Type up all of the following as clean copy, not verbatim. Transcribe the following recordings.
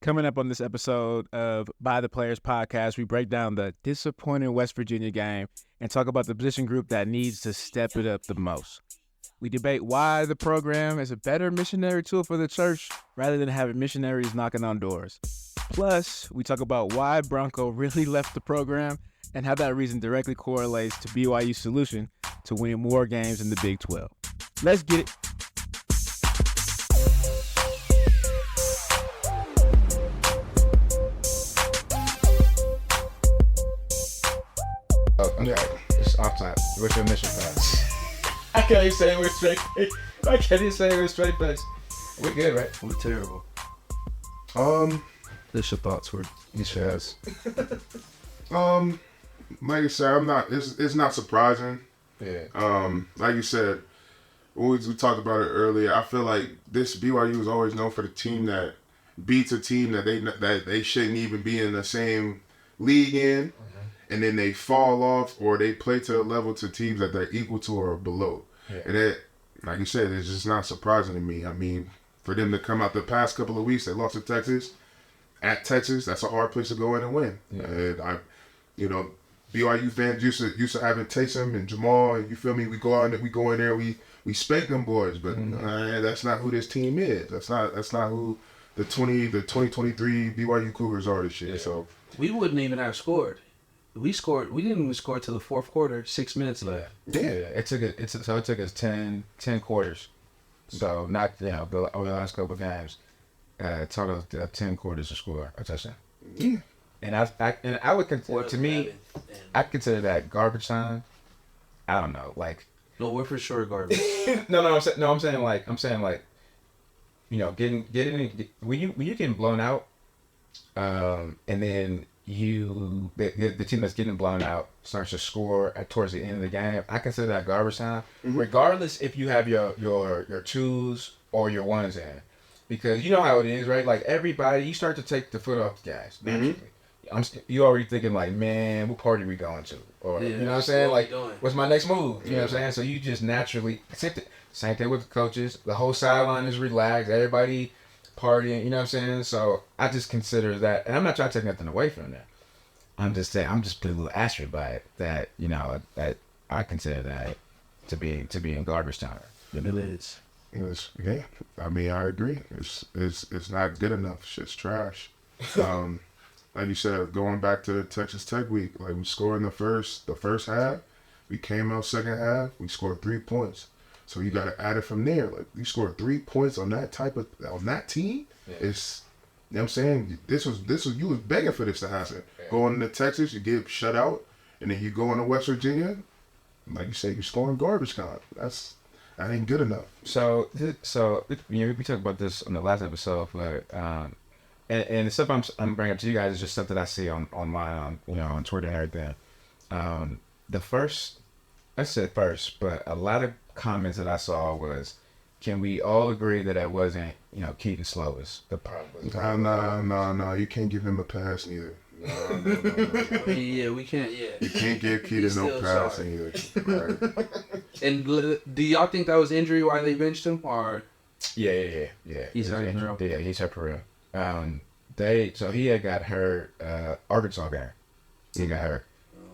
Coming up on this episode of By the Players podcast, we break down the disappointing West Virginia game and talk about the position group that needs to step it up the most. We debate why the program is a better missionary tool for the church rather than having missionaries knocking on doors. Plus, we talk about why Bronco really left the program and how that reason directly correlates to BYU's solution to winning more games in the Big 12. Let's get it. Okay, it's off time. What's your mission pass? I can't even say we're straight. I can't even say we're straight face. We're good, right? We're terrible. What's your thoughts? You sure has. Like you said, I'm not. It's not surprising. Yeah. Like you said, when we talked about it earlier, I feel like this BYU is always known for the team that beats a team that they shouldn't even be in the same league in. And then they fall off or they play to a level to teams that they're equal to or below. Yeah. And that, like you said, it's just not surprising to me. I mean, for them to come out the past couple of weeks, they lost to Texas. At Texas, that's a hard place to go in and win. Yeah. And BYU fans used to having Taysom and Jamal, and you feel me? We go out and we go in there, we spank them boys, but that's not who this team is. That's not who the 2023 BYU Cougars are this year. Yeah. So we wouldn't even have scored. We didn't even score till the fourth quarter, 6 minutes left. Yeah, it took us 10 quarters. So not over the last couple of games, total of 10 quarters to score a touchdown. Yeah, and I would consider, to me, I consider that garbage time. I don't know, like. No, we're for sure garbage. I'm saying like getting when you getting blown out, and then. The team that's getting blown out starts to score towards the end of the game. I consider that garbage time, regardless if you have your twos or your ones in, because you know how it is, right? Like everybody, you start to take the foot off the gas naturally. You already thinking like, man, what party we going to, or you know what I'm saying? Like, what's my next move? You know what I'm saying? So you just naturally same thing with the coaches. The whole sideline is relaxed. Everybody partying, you know what I'm saying? So I just consider that, and I'm not trying to take nothing away from that. I'm just saying, I'm just putting a little asterisk by it that that I consider that to be in garbage time. It is. Yeah. I mean, I agree. It's not good enough. Shit's trash. Like you said, going back to Texas Tech week, like we scored in the first half, we came out second half, we scored 3 points. So you got to add it from there. Like you scored 3 points on that team. Yeah. It's, you know what I'm saying? This was you was begging for this to happen. Yeah. Going into Texas, you get shut out, and then you go into West Virginia, like you say, you're scoring garbage time. That ain't good enough. So we talked about this on the last episode, but and the stuff I'm bringing up to you guys is just stuff that I see online, on Twitter and everything. I said first, but a lot of comments that I saw was, can we all agree that it wasn't, Keaton Slovis? The problem. No. You can't give him a pass neither. No. Yeah, we can't. Yeah. You can't give Keaton no pass either. Right. And do y'all think that was injury why they benched him, or? Yeah. He's hurt for real. Yeah, he's hurt for real. So he had got hurt Arkansas game. He got hurt,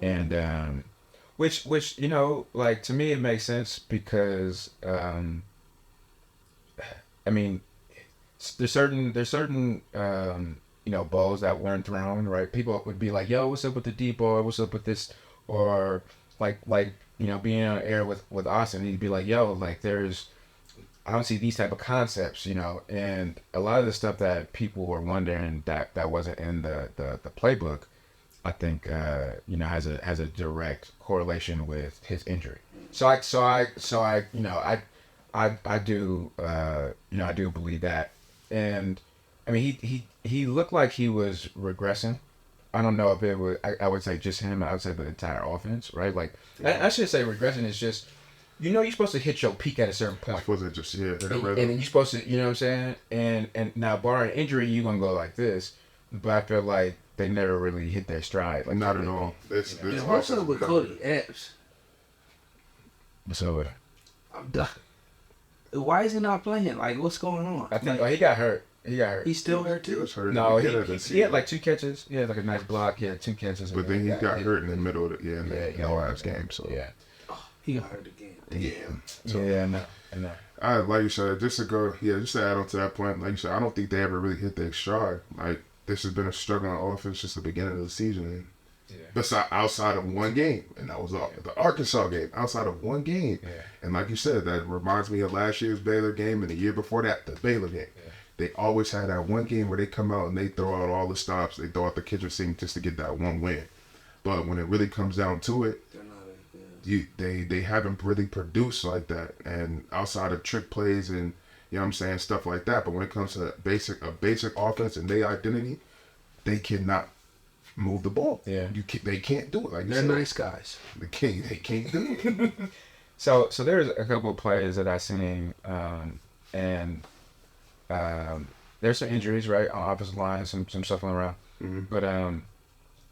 and which to me it makes sense because I mean there's certain balls that weren't thrown, right? People would be like, yo, what's up with the deep ball, what's up with this, or like being on air with Austin, he'd be like, yo, like I don't see these type of concepts, and a lot of the stuff that people were wondering that wasn't in the playbook, I think has a direct correlation with his injury. So I do I do believe that, and I mean he looked like he was regressing. I don't know if it was. I would say just him. I would say the entire offense, right? Like I should say regressing is just. You're supposed to hit your peak at a certain point. Supposed to just and then you're supposed to, you know what I'm saying? And now barring injury, you're gonna go like this. But I feel like they never really hit their stride. Like not at all. What's up with Cody Epps? What's up with I'm done. Why is he not playing? Like, what's going on? I think he got hurt. He got hurt. He's still hurt He too. was hurt. No, at the beginning of the he season. had like 2 catches. He had like a nice block. He had 2 catches. But then he got hurt in the middle of the he in the last game. So Yeah. He got hurt again. yeah. So, yeah, I know. I like you said, just to add on to that point, like you said, I don't think they ever really hit their stride. Like this has been a struggle on offense since the beginning of the season. Besides outside of one game, and that was the Arkansas game. Outside of one game, and like you said, that reminds me of last year's Baylor game and the year before that, the Baylor game. They always had that one game where they come out and they throw out all the stops, they throw out the kitchen sink just to get that one win. But when it really comes down to it, they haven't really produced like that. And outside of trick plays and you know what I'm saying, stuff like that. But when it comes to a basic offense and their identity, they cannot move the ball. Yeah. They can't do it. Like They're nice guys. They can't do it. So there's a couple of players that I seen, and there's some injuries, right, on offensive line, some shuffling around. Mm-hmm. But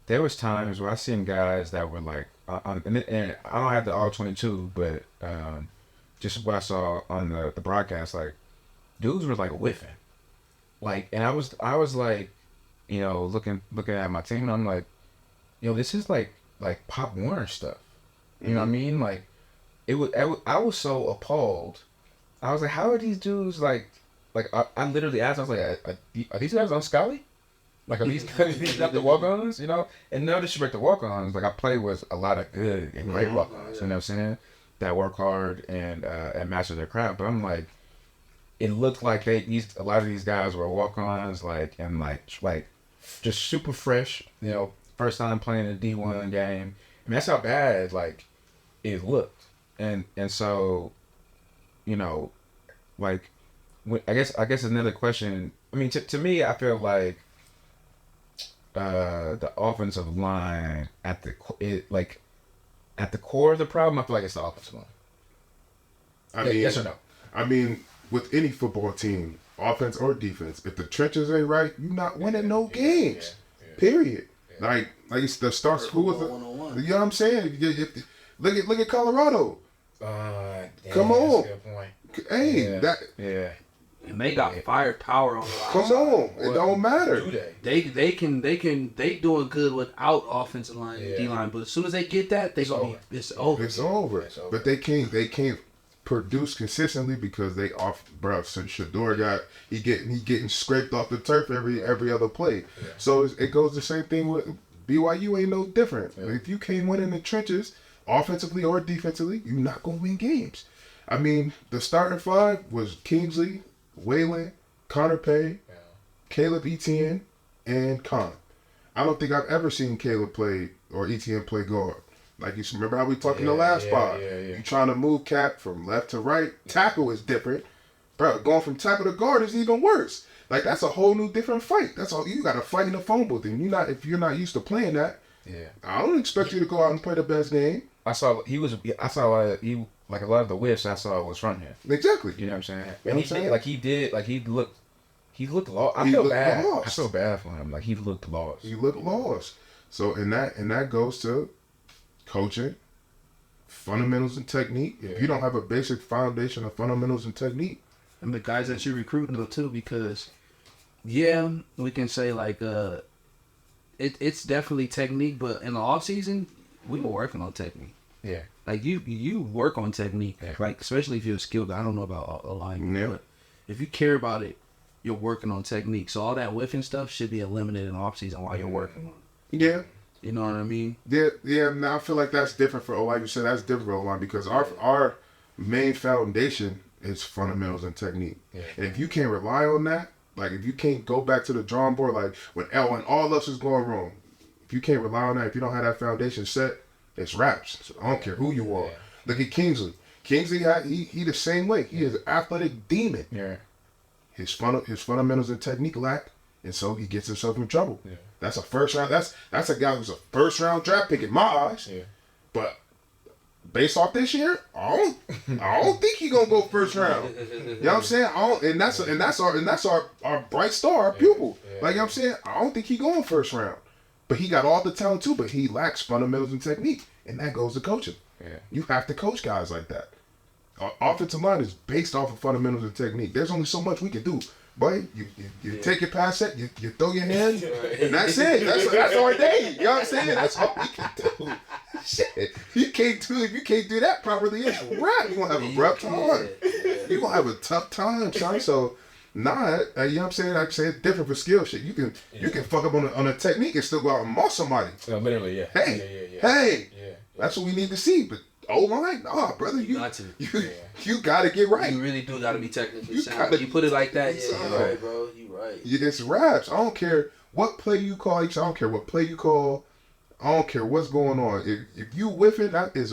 there was times where I seen guys that were like, and I don't have the all 22, but just what I saw on the broadcast, like dudes were like whiffing, like, and I was like, you know, looking at my team, and I'm like, yo, this is like Pop Warner stuff. You know what I mean? Like, I was so appalled. I was like, how are these dudes like I literally asked, I was like, are these guys on Scully? Like, are these not the walk-ons, you know? And no disrespect to walk-ons, like I play with a lot of good and great walk-ons, you know what I'm saying? That work hard and master their craft. But I'm like, it looked like a lot of these guys were walk-ons, like just super fresh, you know, first time playing a D1 game. I mean, that's how bad like it looked. And so, you know, like, I guess another question. I mean, to me, I feel like the offensive line at the core of the problem, I feel like it's the offensive line. I mean, yes or no? I mean, with any football team, offense or defense, if the trenches ain't right, you're not winning no games. Period. Like it's the start school with the, you know what I'm saying? Look at Colorado. Come on. That's a good point. Hey, And they got firepower on the line. come on. It don't matter. Do They doing good without offensive line and D line, but as soon as they get that, it's over. It's over. But they can't produce consistently because they since Shador he getting scraped off the turf every other play. Yeah. So it goes the same thing with BYU. Ain't no different. Yeah. If you can't win in the trenches, offensively or defensively, you're not gonna win games. I mean, the starting 5 was Kingsley, Waylon, Connor Pay, Caleb Etienne, and Khan. I don't think I've ever seen Caleb play or Etienne play guard. Like, you remember how we talked in the last pod? You trying to move Cap from left to right. Tackle is different. Bro, going from tackle to guard is even worse. Like, that's a whole new different fight. That's all. You got to fight in the phone booth. And if you're not used to playing that, I don't expect you to go out and play the best game. Like a lot of the whiffs I saw was from him. Exactly. You know what I'm saying? You know what I'm saying? He looked lost. I feel bad. I feel bad for him. Like, he looked lost. He looked lost. So and that goes to coaching, fundamentals and technique. If you don't have a basic foundation of fundamentals and technique, and the guys that you're recruiting though too, because we can say like it's definitely technique, but in the off season we were working on technique. Yeah, like you work on technique, like especially if you're a skilled guy. I don't know about a line, but if you care about it, you're working on technique. So all that whiffing stuff should be eliminated in the off season while you're working on it. Yeah. You know what I mean? Yeah. Now I feel like that's different for like you said, that's different for O-line because our main foundation is fundamentals and technique. Yeah. And if you can't rely on that, like if you can't go back to the drawing board, like when all else is going wrong, if you can't rely on that, if you don't have that foundation set, it's wraps. So I don't care who you are. Look at Kingsley. Kingsley, he the same way. He is an athletic demon. Yeah. His fundamentals and technique lack, and so he gets himself in trouble. Yeah. That's a first round. That's a guy who's a first round draft pick in my eyes. Yeah. But based off this year, I don't think he's gonna go first round. You know what I'm saying? And that's our bright star, our pupil. Yeah. Like you know what I'm saying, I don't think he's going first round. But he got all the talent too, but he lacks fundamentals and technique, and that goes to coaching. Yeah. You have to coach guys like that. Offensive line is based off of fundamentals and technique. There's only so much we can do boy, you take your pass set, you throw your hands, and that's it. That's our day. You know what I'm saying? That's all we can do. Shit, you can't do if you can't do that properly. It's rap. You gonna have a rough time. You gonna have a tough time, son. So, you know what I'm saying? I say it's different for skill shit. You can fuck up on a technique and still go out and maul somebody. Literally, yeah. Hey, that's what we need to see. But O-line, nah, brother, you gotta get right. You really do gotta be technically sound. You put it like that, you're right, bro. You right. It's raps. I don't care what play you call. I don't care what play you call. I don't care what's going on. If you whiffing, that's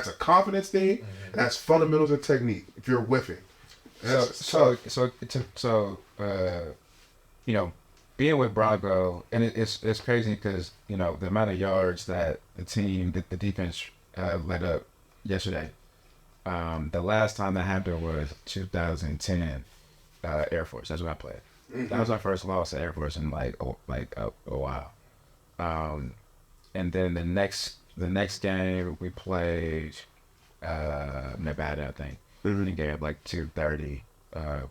a confidence thing. Mm-hmm. That's fundamentals and technique. If you're whiffing, you know, being with Bronco, and it's crazy because you know the amount of yards that the defense let up yesterday. The last time that happened was 2010 Air Force. That's what I played. Mm-hmm. That was our first loss at Air Force in like a while. And then the next game we played Nevada, I think. Mm-hmm. The game like 2:30.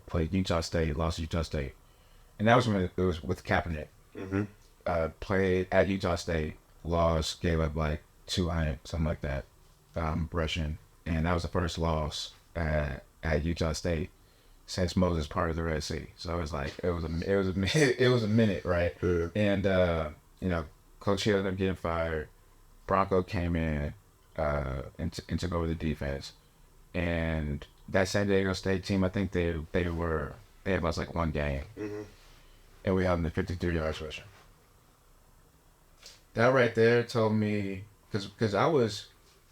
Played Utah State, lost to Utah State, and that was when it was with Kaepernick. Mm-hmm. Played at Utah State, lost, gave up like 2 something like that, rushing, and that was the first loss at Utah State since Moses parted the Red Sea. So it was like it was a minute, right? Yeah. And you know, Coach Hill ended up getting fired. Bronco came in and took over the defense, and that San Diego State team, I think they had lost like 1 game, mm-hmm. and we held them to 53 yards rushing. That right there told me, because I was,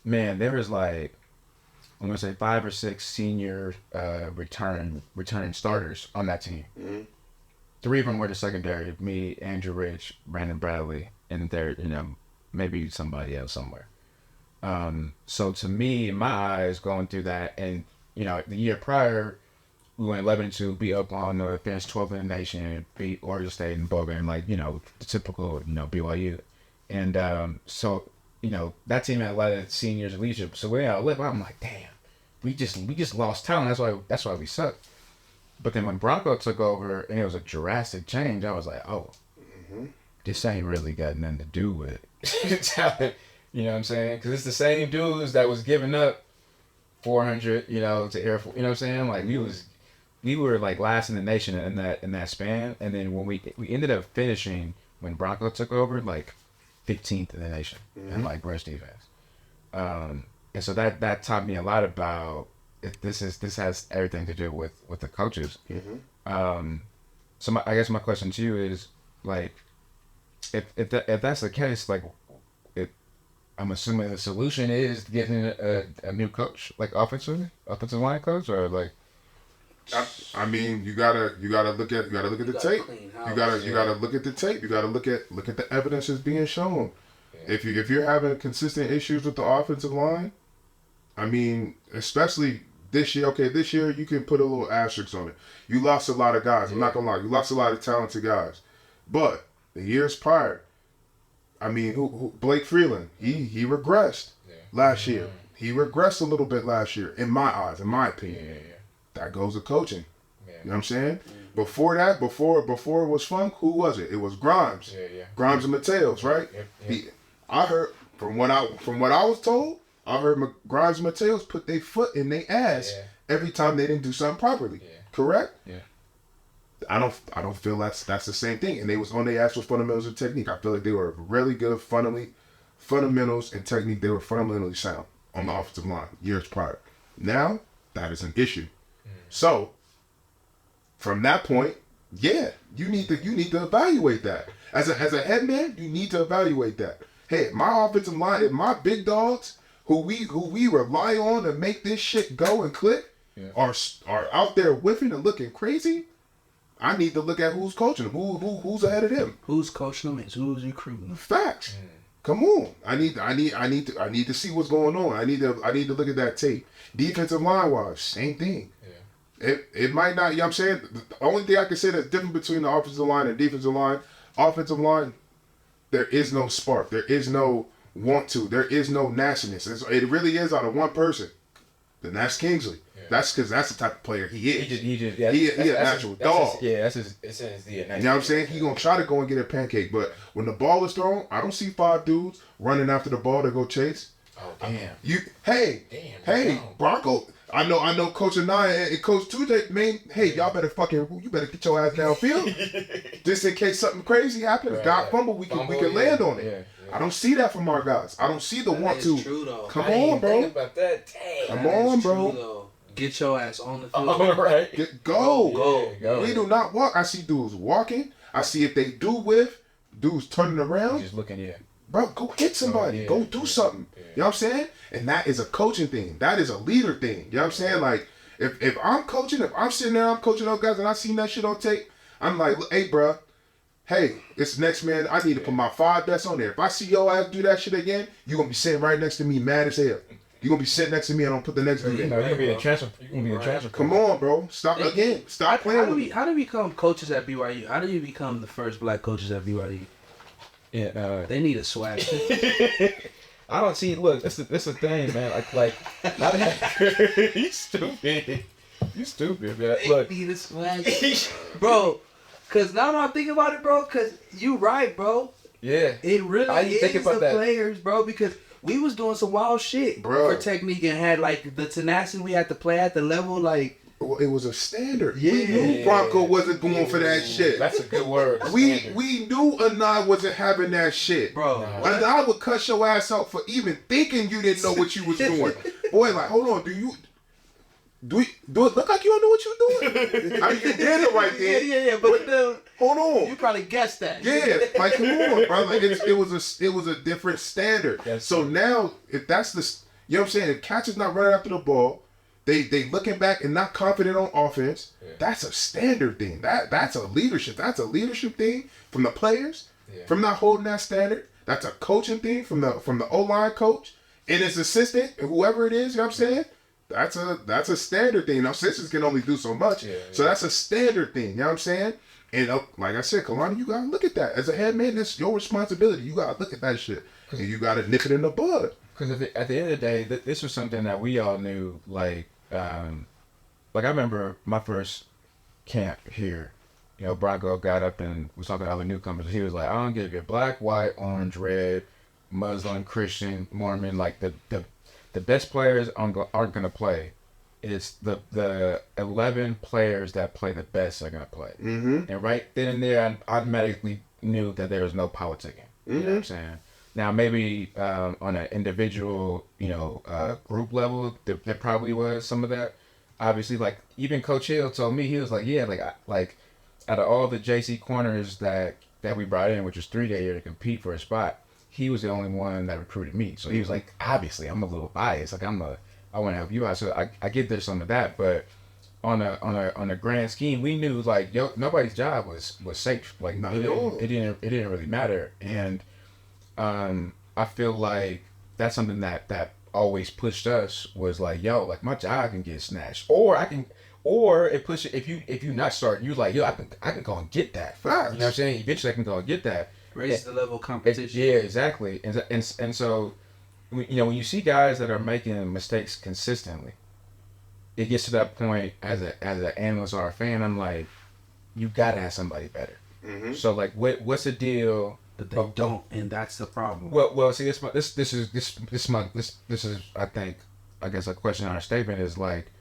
man, there was like, I'm gonna say 5 or 6 senior returning starters on that team. Mm-hmm. 3 of them were the secondary. Me, Andrew Rich, Brandon Bradley, and there, you know, maybe somebody else somewhere. So to me, in my eyes, going through that, and you know, the year prior, we went 11-2, beat Oklahoma, finished 12th in the nation, beat Oregon State in the bowl game, like, you know, the typical, you know, BYU. And so, you know, that team had a lot of seniors and leadership. So when I left, I'm like, damn, we just lost talent. That's why we suck. But then when Bronco took over and it was a drastic change, I was like, oh, mm-hmm. This ain't really got nothing to do with talent. You know what I'm saying? Because it's the same dudes that was giving up 400, you know, to Air Force. You know what I'm saying? Like we were like last in the nation in that span. And then when we ended up finishing when Bronco took over, like 15th in the nation, mm-hmm. and like rush defense. And so that taught me a lot about this has everything to do with the coaches. Mm-hmm. So I guess my question to you is like, if that's the case, like, I'm assuming the solution is getting a new coach, like offensive line coach, or like. I mean, you gotta look at the tape. You gotta look at the tape. You gotta look at the evidence that's being shown. Yeah. If you're having consistent issues with the offensive line, I mean, especially this year. Okay, this year you can put a little asterisk on it. You lost a lot of guys. Yeah. I'm not gonna lie. You lost a lot of talented guys. But the years prior, I mean, who Blake Freeland, he regressed last year. He regressed a little bit last year, in my eyes, in my opinion. Yeah. That goes to coaching. Yeah. You know what I'm saying? Mm-hmm. Before that, before it was Funk, who was it? It was Grimes. Yeah. Grimes and Mateos, right? Yeah. I heard from what I was told, I heard Grimes and Mateos put their foot in their ass every time they didn't do something properly. Yeah. Correct? Yeah. I don't feel that's the same thing. And they was on their ass with fundamentals and technique. I feel like they were really good fundamentals and technique. They were fundamentally sound on the offensive line years prior. Now that is an issue. So, from that point, you need to evaluate that. As a head man, you need to evaluate that. Hey, my offensive line, if my big dogs, who we rely on to make this shit go and click, are out there whiffing and looking crazy, I need to look at who's coaching them, who's ahead of them. Who's coaching them? Who's recruiting them? Facts. Come on. I need to see what's going on. I need to look at that tape. Defensive line wise, same thing. It might not, you know what I'm saying? The only thing I can say that's different between the offensive line and defensive line, there is no spark. There is no want to. There is no nastiness. It really is out of one person. then that's Kingsley. Yeah. That's because that's the type of player he is. He a natural dog. That's his DNA. You know what I'm saying? He gonna try to go and get a pancake, but when the ball is thrown, I don't see 5 dudes running after the ball to go chase. Oh damn! Hey, Bronco. I know Coach Anaya and Coach 2J, man, hey, y'all better you better get your ass downfield. Just in case something crazy happens. Right, God fumble, we can land on it. Yeah. I don't see that from our guys. I don't see the want to. True, though. Come on, bro. Think about that. Damn. Come on, bro. True, get your ass on the field. All right. Go. We do not walk. I see dudes walking. I see if they do whiff, dudes turning around. Just looking, Bro, go hit somebody. Go do something. Yeah. You know what I'm saying? And that is a coaching thing. That is a leader thing. You know what I'm saying? Like, if I'm coaching, if I'm sitting there, I'm coaching those guys, and I seen that shit on tape, I'm like, hey, bro, it's next man. I need to put my 5 best on there. If I see your ass do that shit again, you're going to be sitting right next to me mad as hell. You're going to be sitting next to me and I'm going to put the next dude in. You're going to be a transfer. Come on, bro. Stop playing with me. How do we become coaches at BYU? How do you become the first black coaches at BYU? Yeah, they need a swag. I don't see. Look, that's the thing, man. Like, not that. You stupid, man. Look, they need a swag, bro. Cause now I'm thinking about it, bro. Cause you right, bro. Yeah, it really is the players, bro. Because we was doing some wild shit for technique and had like the tenacity we had to play at the level like. Well, it was a standard. Yeah. We knew Bronco wasn't going for that shit. That's a good word. We knew Anai wasn't having that shit. Bro. Anai would cuss your ass out for even thinking you didn't know what you was doing. Boy, like, hold on, do it look like you don't know what you're doing? I mean, you did it right there. Yeah, but hold on. You probably guessed that. Yeah, like, come on, bro. Like, it was a different standard. So now, if that's you know what I'm saying? If catch is not running after the ball, They looking back and not confident on offense. Yeah. That's a standard thing. That's a leadership. That's a leadership thing from the players, from not holding that standard. That's a coaching thing from the O-line coach and his assistant, whoever it is. You know what I'm saying? That's a standard thing. Now, assistants can only do so much, so that's a standard thing. You know what I'm saying? And like I said, Kalani, you gotta look at that as a head man. That's your responsibility. You gotta look at that shit, and you gotta nip it in the bud. Because at the end of the day, this was something that we all knew, like I remember my first camp here, you know, Bronco got up and was talking to other newcomers. He was like, I don't give a black, white, orange, red, Muslim, Christian, Mormon, like the best players aren't going to play. It's the 11 players that play the best are going to play. Mm-hmm. And right then and there, I automatically knew that there was no politicking. Mm-hmm. You know what I'm saying? Now, maybe on an individual, group level, there probably was some of that. Obviously, like, even Coach Hill told me, he was like, yeah, like out of all the JC corners that we brought in, which was 3 that year to compete for a spot, he was the only one that recruited me. So he was like, obviously, I'm a little biased. Like, I want to help you out. So I get there's some of that, but on a grand scheme, we knew, like, nobody's job was safe. Like, it didn't really matter. And I feel like that's something that always pushed us, was like, like, my job can get snatched, or it pushes, if you not starting, you like, I can go and get that. You know what I'm saying? Eventually I can go and get that. Raise the level of competition. Yeah, exactly. And so, when you see guys that are making mistakes consistently, it gets to that point as an analyst or a fan, I'm like, you gotta have somebody better. Mm-hmm. So, like, what's the deal? But they don't, and that's the problem. Well, see, this is I guess a question on a statement is like,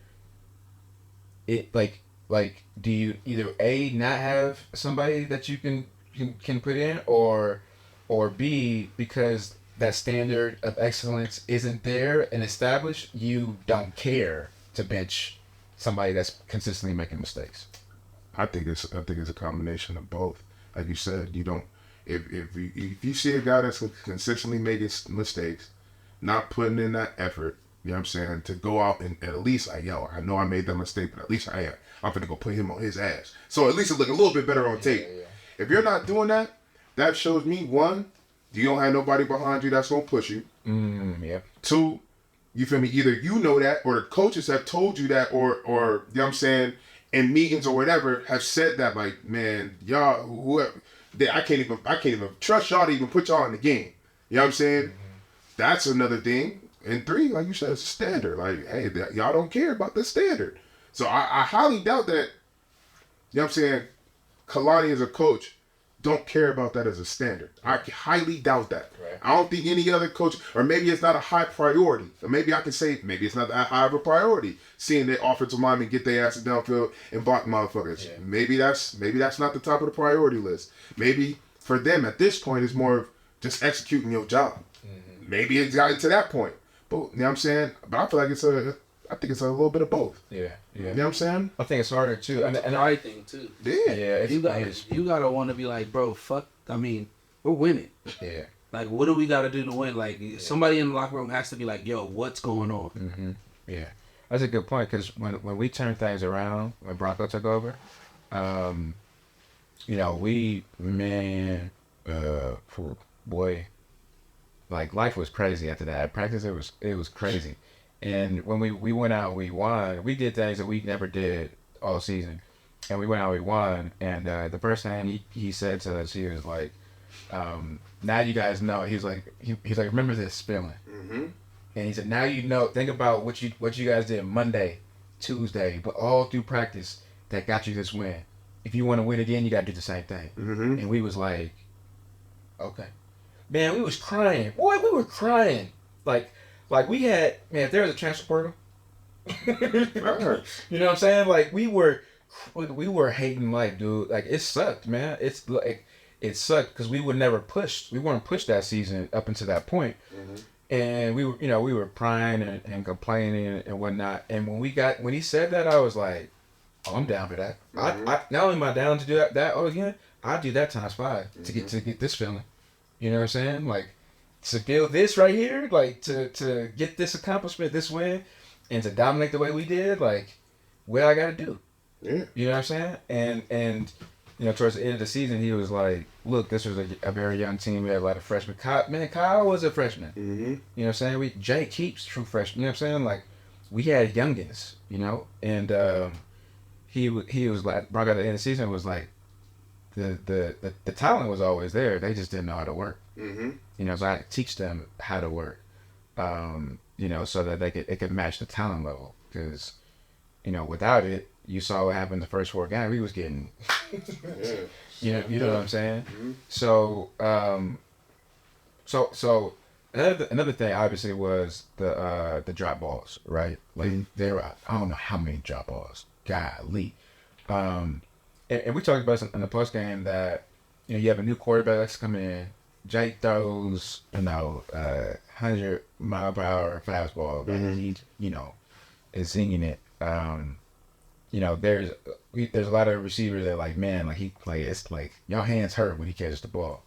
it like do you either A, not have somebody that you can put in, or B, because that standard of excellence isn't there and established, you don't care to bench somebody that's consistently making mistakes? I think it's a combination of both. Like you said, you don't. If you see a guy that's consistently making mistakes, not putting in that effort, you know what I'm saying, to go out and at least, like, I know I made that mistake, but at least I'm going to go put him on his ass. So at least it look a little bit better on tape. Yeah. If you're not doing that, that shows me, one, you don't have nobody behind you that's going to push you. Yeah. Two, you feel me, either you know that, or the coaches have told you that, or you know what I'm saying, in meetings or whatever, have said that, like, man, y'all, whoever, I can't even trust y'all to even put y'all in the game. You know what I'm saying? Mm-hmm. That's another thing. And 3, like you said, it's a standard. Like, hey, y'all don't care about the standard. So I highly doubt that, you know what I'm saying, Kalani as a coach don't care about that as a standard. I highly doubt that. Right. I don't think any other coach, or maybe it's not a high priority. Or maybe I can say, maybe it's not that high of a priority, seeing their offensive linemen get their asses downfield and block motherfuckers. Yeah. Maybe that's not the top of the priority list. Maybe for them at this point it's more of just executing your job. Mm-hmm. Maybe it's gotten to that point. But you know what I'm saying? But I feel like I think it's a little bit of both. Yeah. You know what I'm saying? I think it's harder too. And the right thing too. Yeah. You gotta want to be like, bro, fuck. I mean, we're winning. Yeah. Like, what do we gotta do to win? Like, somebody in the locker room has to be like, yo, what's going on? Mm-hmm. Yeah, that's a good point because when we turned things around, when Bronco took over, like life was crazy after that. At practice, it was crazy. And when we went out, we won. We did things that we never did all season. And we went out, we won. And the first thing he said to us, he was like, now you guys know. He's like, remember this feeling. Mm-hmm. And he said, now you know, think about what you guys did Monday, Tuesday, but all through practice that got you this win. If you want to win again, you got to do the same thing. Mm-hmm. And we was like, okay. Man, we was crying. Boy, we were crying. Like we had, man, if there was a transfer portal, you know what I'm saying? Like we were hating life, dude. Like it sucked, man. It's like, it sucked because we weren't pushed that season up until that point. Mm-hmm. And we were crying and complaining and whatnot. And when he said that, I was like, oh, I'm down for that. Mm-hmm. I not only am I down to do that again, I'll do that times 5 to get this feeling. You know what I'm saying? Like to feel this right here, like to get this accomplishment, this win, and to dominate the way we did, like what I gotta do. Yeah. You know what I'm saying? And towards the end of the season, he was like, look, this was a very young team. We had a lot of freshmen. Kyle was a freshman. Mm-hmm. You know what I'm saying? Jay Keeps, true freshman. You know what I'm saying? Like, we had youngins, And he was like, Bronco at the end of the season was like, the talent was always there. They just didn't know how to work. Mm-hmm. So I had to teach them how to work, so that it could match the talent level. Because, without it, you saw what happened the first 4 games. We was getting, you know what I'm saying? Mm-hmm. So another thing obviously was the drop balls, right? Like there were, I don't know how many drop balls. Golly. And we talked about this in the post game that you have a new quarterback that's coming in. Jake throws 100 mile per hour fastball, and he is singing it. There's a lot of receivers that like, man, like it's like your hands hurt when he catches the ball,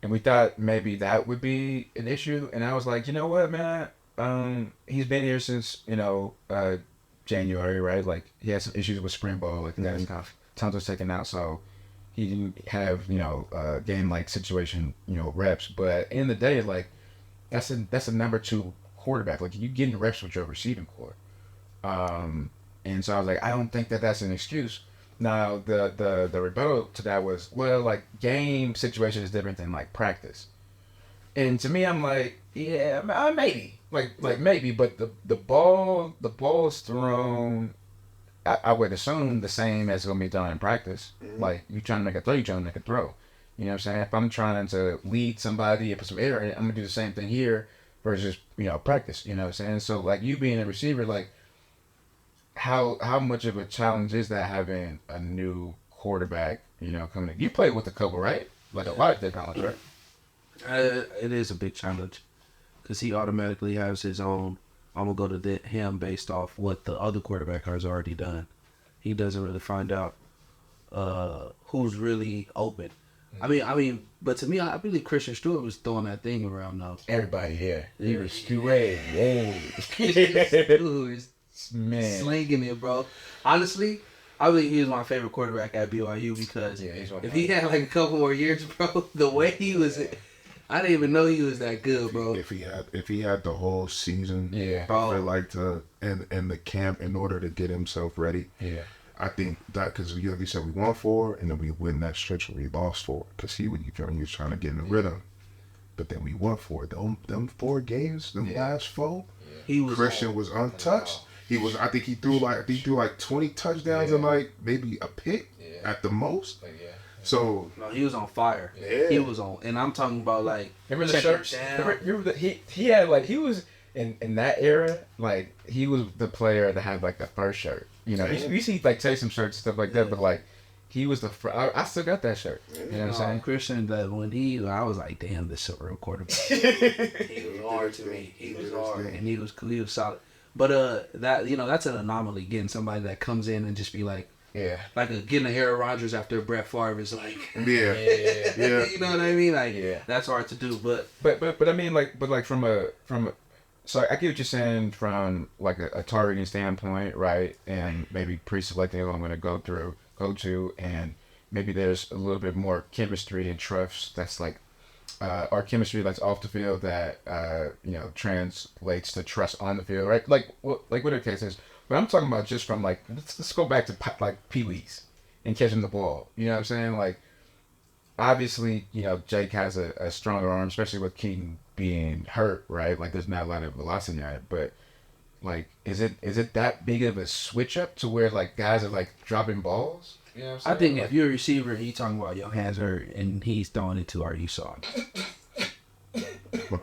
and we thought maybe that would be an issue. And I was like, you know what, man, he's been here since January, right? Like he had some issues with spring ball, like his tons was taken out, so he didn't have game like situation reps. But at the end of the day, like that's a number 2 quarterback. Like you getting reps with your receiving core. And so I was like, I don't think that's an excuse. Now the rebuttal to that was, well, like game situation is different than like practice. And to me, I'm like, yeah, maybe, like maybe, but the ball is thrown. I would assume the same as gonna be done in practice. Mm-hmm. Like you trying to make a throw, you trying to make a throw. You know what I'm saying? If I'm trying to lead somebody and put some air in it, I'm gonna do the same thing here versus practice. You know what I'm saying? So like you being a receiver, like how much of a challenge is that having a new quarterback? Coming in. You played with a couple, right? Like a lot of college, right? It is a big challenge because he automatically has his own. I'm gonna go to him based off what the other quarterback has already done. He doesn't really find out who's really open. I mean, but to me, I believe Christian Stewart was throwing that thing around though. Everybody here, he was Stewart. Man, slinging it, bro. Honestly, I believe he was my favorite quarterback at BYU because if he had like a couple more years, bro, the way he was, I didn't even know he was that good, bro. If he had the whole season, bro, I feel like and the camp in order to get himself ready. Yeah, I think that because like you said, we won 4, and then we win that stretch where we lost 4 because he was trying to get in the rhythm. But then we won 4. Them 4 games, them last 4. He was Christian was untouched. He was. I think he threw like 20 touchdowns and like maybe a pick at the most. So no, he was on fire. Yeah. He was on, and I'm talking about like Remember the shirts? Remember he had like he was in that era, like he was the player that had like the first shirt. You know, you see like Taysom shirts and stuff like that, but like he was the I still got that shirt. You know what I'm saying? Christian, that when I was like, damn, this is a real quarterback. He was hard to me. He was hard, and he was solid. But that that's an anomaly, getting somebody that comes in and just be like. Yeah. Like getting a Aaron Rodgers after Brett Favre is like. yeah. You know what I mean? Like that's hard to do, but I mean like from a so I get what you're saying from like a targeting standpoint, right? And maybe pre-selecting who I'm going to go to, and maybe there's a little bit more chemistry and trust that's like our chemistry that's off the field that translates to trust on the field, right? Like whatever the case is. But I'm talking about just from like let's go back to like Pee-wees and catching the ball. You know what I'm saying? Like obviously, Jake has a stronger arm, especially with Keaton being hurt, right? Like there's not a lot of velocity on it, but like is it that big of a switch up to where like guys are like dropping balls? You know what I'm saying? I think if you're a receiver and you talking about your hands hurt and he's throwing it to you saw it.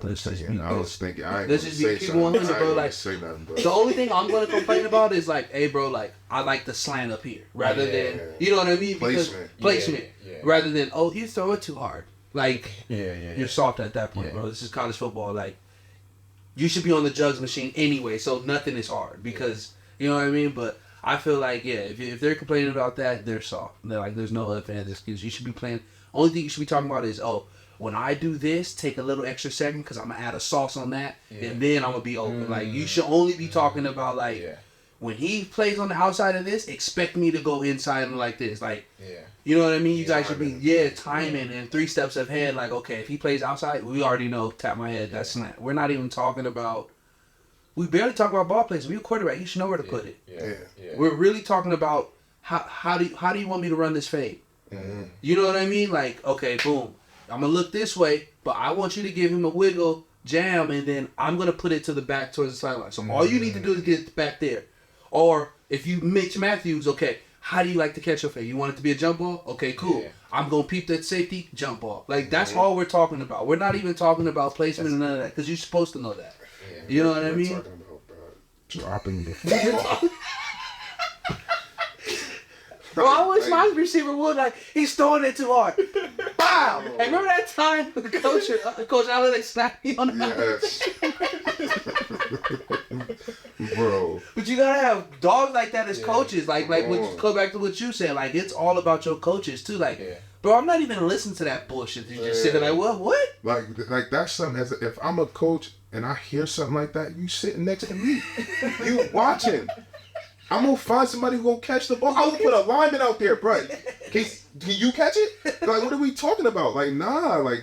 Let's just be, I was thinking, I ain't let's gonna just say be something. 100, bro. Like, say nothing, bro. the only thing I'm gonna complain about is like, hey, bro, like I like the slant up here rather than you know what I mean? Because placement, rather than you throw it too hard. Like, you're soft at that point, bro. This is college football. Like, you should be on the jugs machine anyway, so nothing is hard because you know what I mean. But I feel like if they're complaining about that, they're soft. They're like, there's no other excuse. You should be playing. Only thing you should be talking about is when I do this, take a little extra second because I'm going to add a sauce on that, and then I'm going to be open. Like, you should only be talking about, like, when he plays on the outside of this, expect me to go inside and like this. Like, you know what I mean? You guys should be, timing and 3 steps ahead. Like, okay, if he plays outside, we already know, tap my head, that's slant. We're not even talking about, we barely talk about ball plays. If you're a quarterback, you should know where to put it. We're really talking about how do you want me to run this fade? Mm-hmm. You know what I mean? Like, okay, boom. I'm going to look this way, but I want you to give him a wiggle, jam, and then I'm going to put it to the back towards the sideline. So all you need to do is get it back there. Or if you Mitch Matthews, okay, how do you like to catch your fade? You want it to be a jump ball? Okay, cool. I'm going to peep that safety, jump ball. Like, that's all we're talking about. We're not even talking about placement and none of that because you're supposed to know that. You know what I mean? Talking about, dropping the Bro, I wish my receiver would, like, he's throwing it too hard. Wow! Hey, remember that time Coach Allen, they slapped me on the Bro. But you gotta have dogs like that as coaches. Like go back to what you said. Like, it's all about your coaches, too. Like, bro, I'm not even listening to that bullshit. You just sitting like, what? Like that's something, if I'm a coach and I hear something like that, you sitting next to me. You watching. I'm gonna find somebody who gonna catch the ball. I'm gonna put a lineman out there, bro. Can you catch it? Like, what are we talking about? Like, nah, we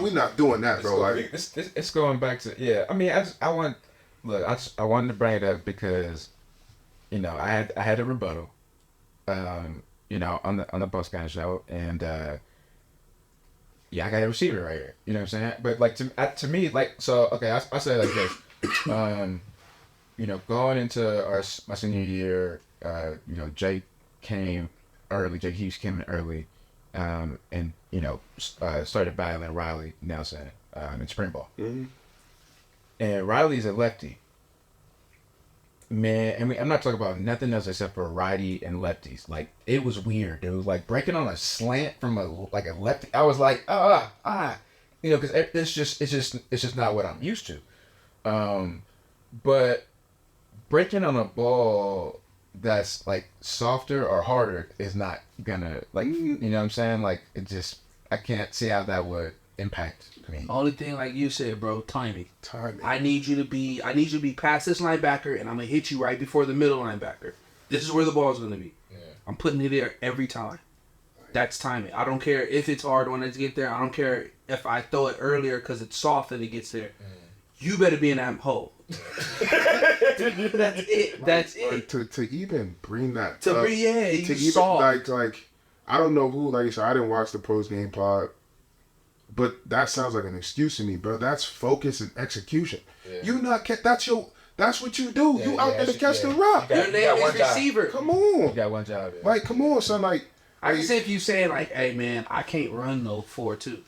not doing that, bro. Like, it's going back to I mean, I wanted to bring it up because, I had a rebuttal, on the post game show, and I got a receiver right here. You know what I'm saying? But like to me, like, so okay, I say it like this. Going into my senior year, Jake came early. Jake Hughes came in early, and started battling Riley Nelson in spring ball. Mm-hmm. And Riley's a lefty. Man, and I'm not talking about nothing else except for righty and lefties. Like, it was weird. It was like breaking on a slant from a lefty. I was like, because it's just not what I'm used to. But breaking on a ball that's like softer or harder is not gonna, like, you know what I'm saying? Like, I can't see how that would impact me. Only thing, like you said, bro, timing. I need you to be past this linebacker, and I'm gonna hit you right before the middle linebacker. This is where the ball's gonna be. Yeah. I'm putting it there every time. That's timing. I don't care if it's hard when it gets there. I don't care if I throw it earlier because it's soft and it gets there. You better be in that hole. That's it. That's it. To even bring that to up. Bring, to even soft. like I don't know who, like I said, I didn't watch the post game pod. But that sounds like an excuse to me, bro. That's focus and execution. Yeah. You not that's what you do. You out there to catch the rock. Your name is receiver. Come on. You got one job. Yeah. Like, come on, son. Like, I can say if you saying like, hey man, I can't run no 4-2.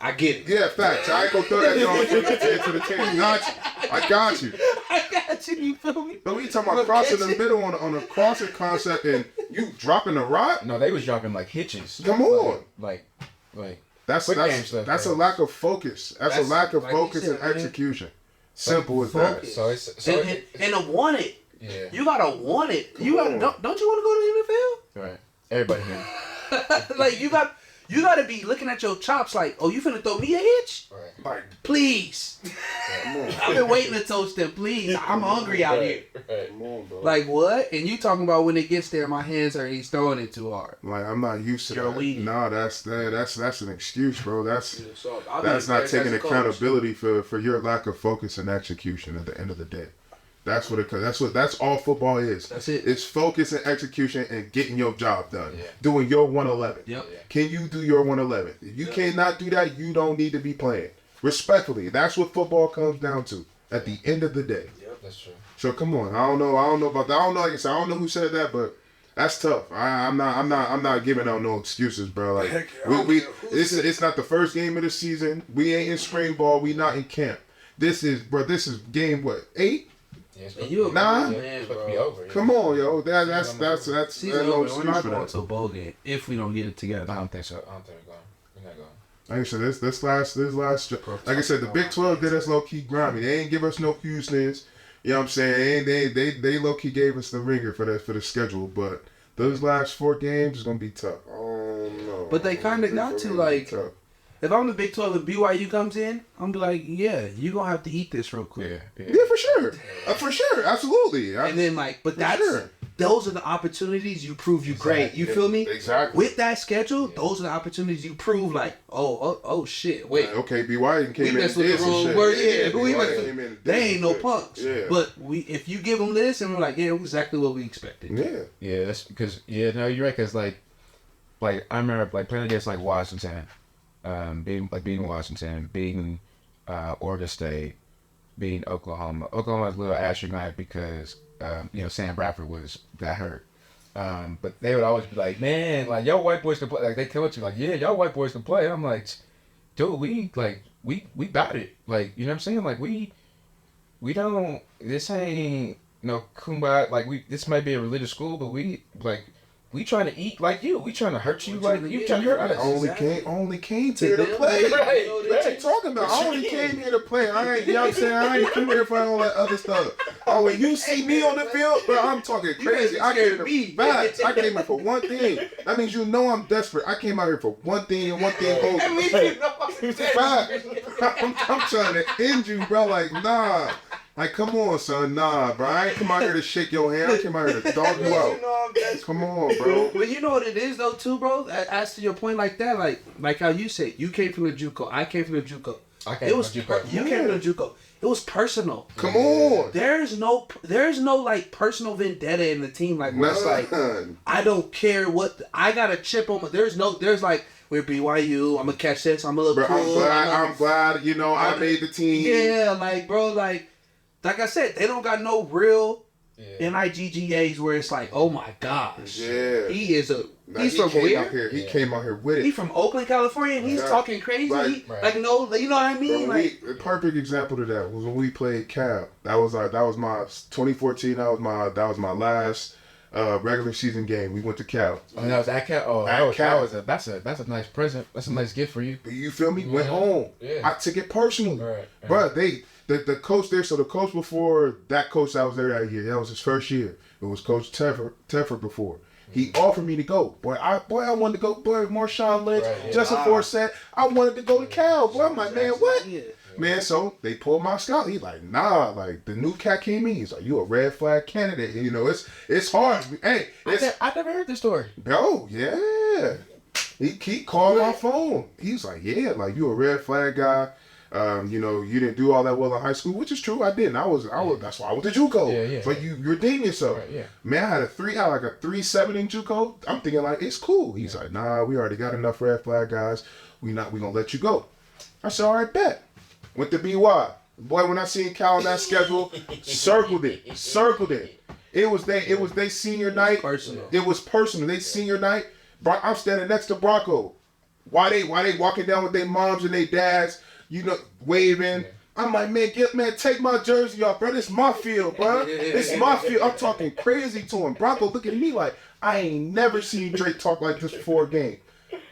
I get it. yeah, facts. I ain't gonna throw that on to the team. I got you. I got you. You feel me? But we talking about crossing the middle on a crossing concept and you dropping the rock? No, they was dropping like hitches. Come on. Like. That's quick game stuff, a bro. lack of focus. That's a lack of like you focus said, and man. execution. Simple as that. So And to want it. yeah. You gotta want it. Come You gotta on. don't you want to go to Right. Everybody here. the NFL? Like you gotta be looking at your chops like, oh, you finna throw me a hitch? Right. Like, Please. come on. I've been waiting to toast them. Please. I'm hungry out here. Right. Come on, bro. Like what? And you talking about when it gets there, my hands are he's throwing it too hard. Like, I'm not used to You're that. weak. No, that's an excuse, bro. That's I'll be not embarrassed taking as a coach. accountability for your lack of focus and execution at the end of the day. That's what that's all football is. That's it. It's focus and execution and getting your job done. Yeah. Doing your 111. Yep. Yeah. Can you do your 111? If you cannot do that, you don't need to be playing. Respectfully, that's what football comes down to at the end of the day. Yep. That's true. So come on. I don't know about that. I don't know. Like I said, I don't know who said that, but that's tough. I'm not giving out no excuses, bro. Like it's not the first game of the season. We ain't in spring ball. We not in camp. This is game what 8? Yeah, it's And you a Nah. grown it's man, supposed bro. to be over. Yeah. Come on, yo. That's Season no over. We're excuse not for going that. to a bowl game if we don't get it I together. don't think so. I don't think we're going. We're not going. Like I said, this last like I said, the Big 12 did us low key grimy. They ain't give us no Houston's. You know what I'm saying? They low key gave us the ringer for the schedule, but those last 4 games is gonna be tough. Oh no. But they kinda got to, like, tough. If I'm the Big 12 and BYU comes in, I'm be like, yeah, you gonna have to eat this real quick. Yeah. Yeah, for sure, absolutely. And then but that's sure. those are the opportunities you prove you great. You feel me? Exactly. With that schedule, those are the opportunities you prove like, oh shit, wait. Okay, BYU came We in messed and with did the some wrong shit. word. Yeah, we BYU messed came in and did they some ain't no shit. punks. Yeah. But if you give them this and we're like, yeah, exactly what we expected. Yeah. Yeah, that's because you're right. Cause like I remember like playing against like Washington, beating Washington, beating Oregon State, beating Oklahoma. Oklahoma was a little astronaut because Sam Bradford got hurt. But they would always be like, man, like y'all white boys can play. Like they tell you like, yeah, y'all white boys can play. I'm like, dude, we got it. Like you know what I'm saying? Like we don't. This ain't no kumbaya. Like this might be a religious school, but we trying to eat like you. We trying to hurt you like you trying to hurt us. Only came here to play. Right. What you talking about? I only came here to play. I ain't, you know what I'm saying? I ain't come here for all that other stuff. Oh, when you see me on the field, bro, I'm talking crazy. I came here for one thing. That means you know I'm desperate. I came out here for one thing and one thing only. Facts. I'm trying to end you, bro. Like, nah. Like, come on, son. Nah, bro. I ain't come out here to shake your hand. I came out here to dog you out. Come on, bro. But you know what it is though too, bro? As to your point like that, like how you said, you came from the JUCO, I came from the JUCO. You came from the JUCO. It was personal. Come on. There's no like personal vendetta in the team. Like where it's like I don't care I got a chip on my. There's like we're BYU. I'm gonna catch this. I'm a little Bro, cool. I'm glad. I made the team. Yeah, like bro, like I said, they don't got no real NIGGAs where it's like, oh my gosh, Yeah. he's from came where? out here. He came out here with it. He from Oakland, California, and he's Right. talking crazy. Right. Like no, you know what I mean? Bro, a perfect example to that was when we played Cal. That was my 2014. That was my last regular season game. We went to Cal. Oh, that was at Cal. Oh, At Cal. that's a nice present. That's a nice gift for you. You feel me? Went home. Yeah. I took it personally. Right. But the coach there. So the coach before that coach that was there that year. That was his first year. It was Coach Teffer before. He offered me to go. Boy, I wanted to go. Boy, Marshawn Lynch, Justin Forsett. I wanted to go to Cal. Boy, I'm like, man, what? Yeah. Man, so they pulled my scout. He's like, nah, like the new cat came in. He's like, you a red flag candidate. It's hard. Hey, I never heard this story. oh yeah. He keep calling my phone. He's like, yeah, like you a red flag guy. You didn't do all that well in high school, which is true. I didn't. I was. That's why I was the JUCO. Yeah. But you redeem yourself. Right, yeah. Man, I had a 3.7 in JUCO. I'm thinking like it's cool. He's like, nah, we already got enough red flag guys. We gonna let you go. I said, all right, bet. Went to BY. Boy, when I seen Cal on that schedule, circled it. It was they senior night. Personal. It was personal. They senior night. I'm standing next to Bronco. Why they walking down with their moms and their dads, waving. I'm like, man, take my jersey off, bro. This my field, bro. This my field. I'm talking crazy to him. Bronco looking at me like, I ain't never seen Drake talk like this before a game.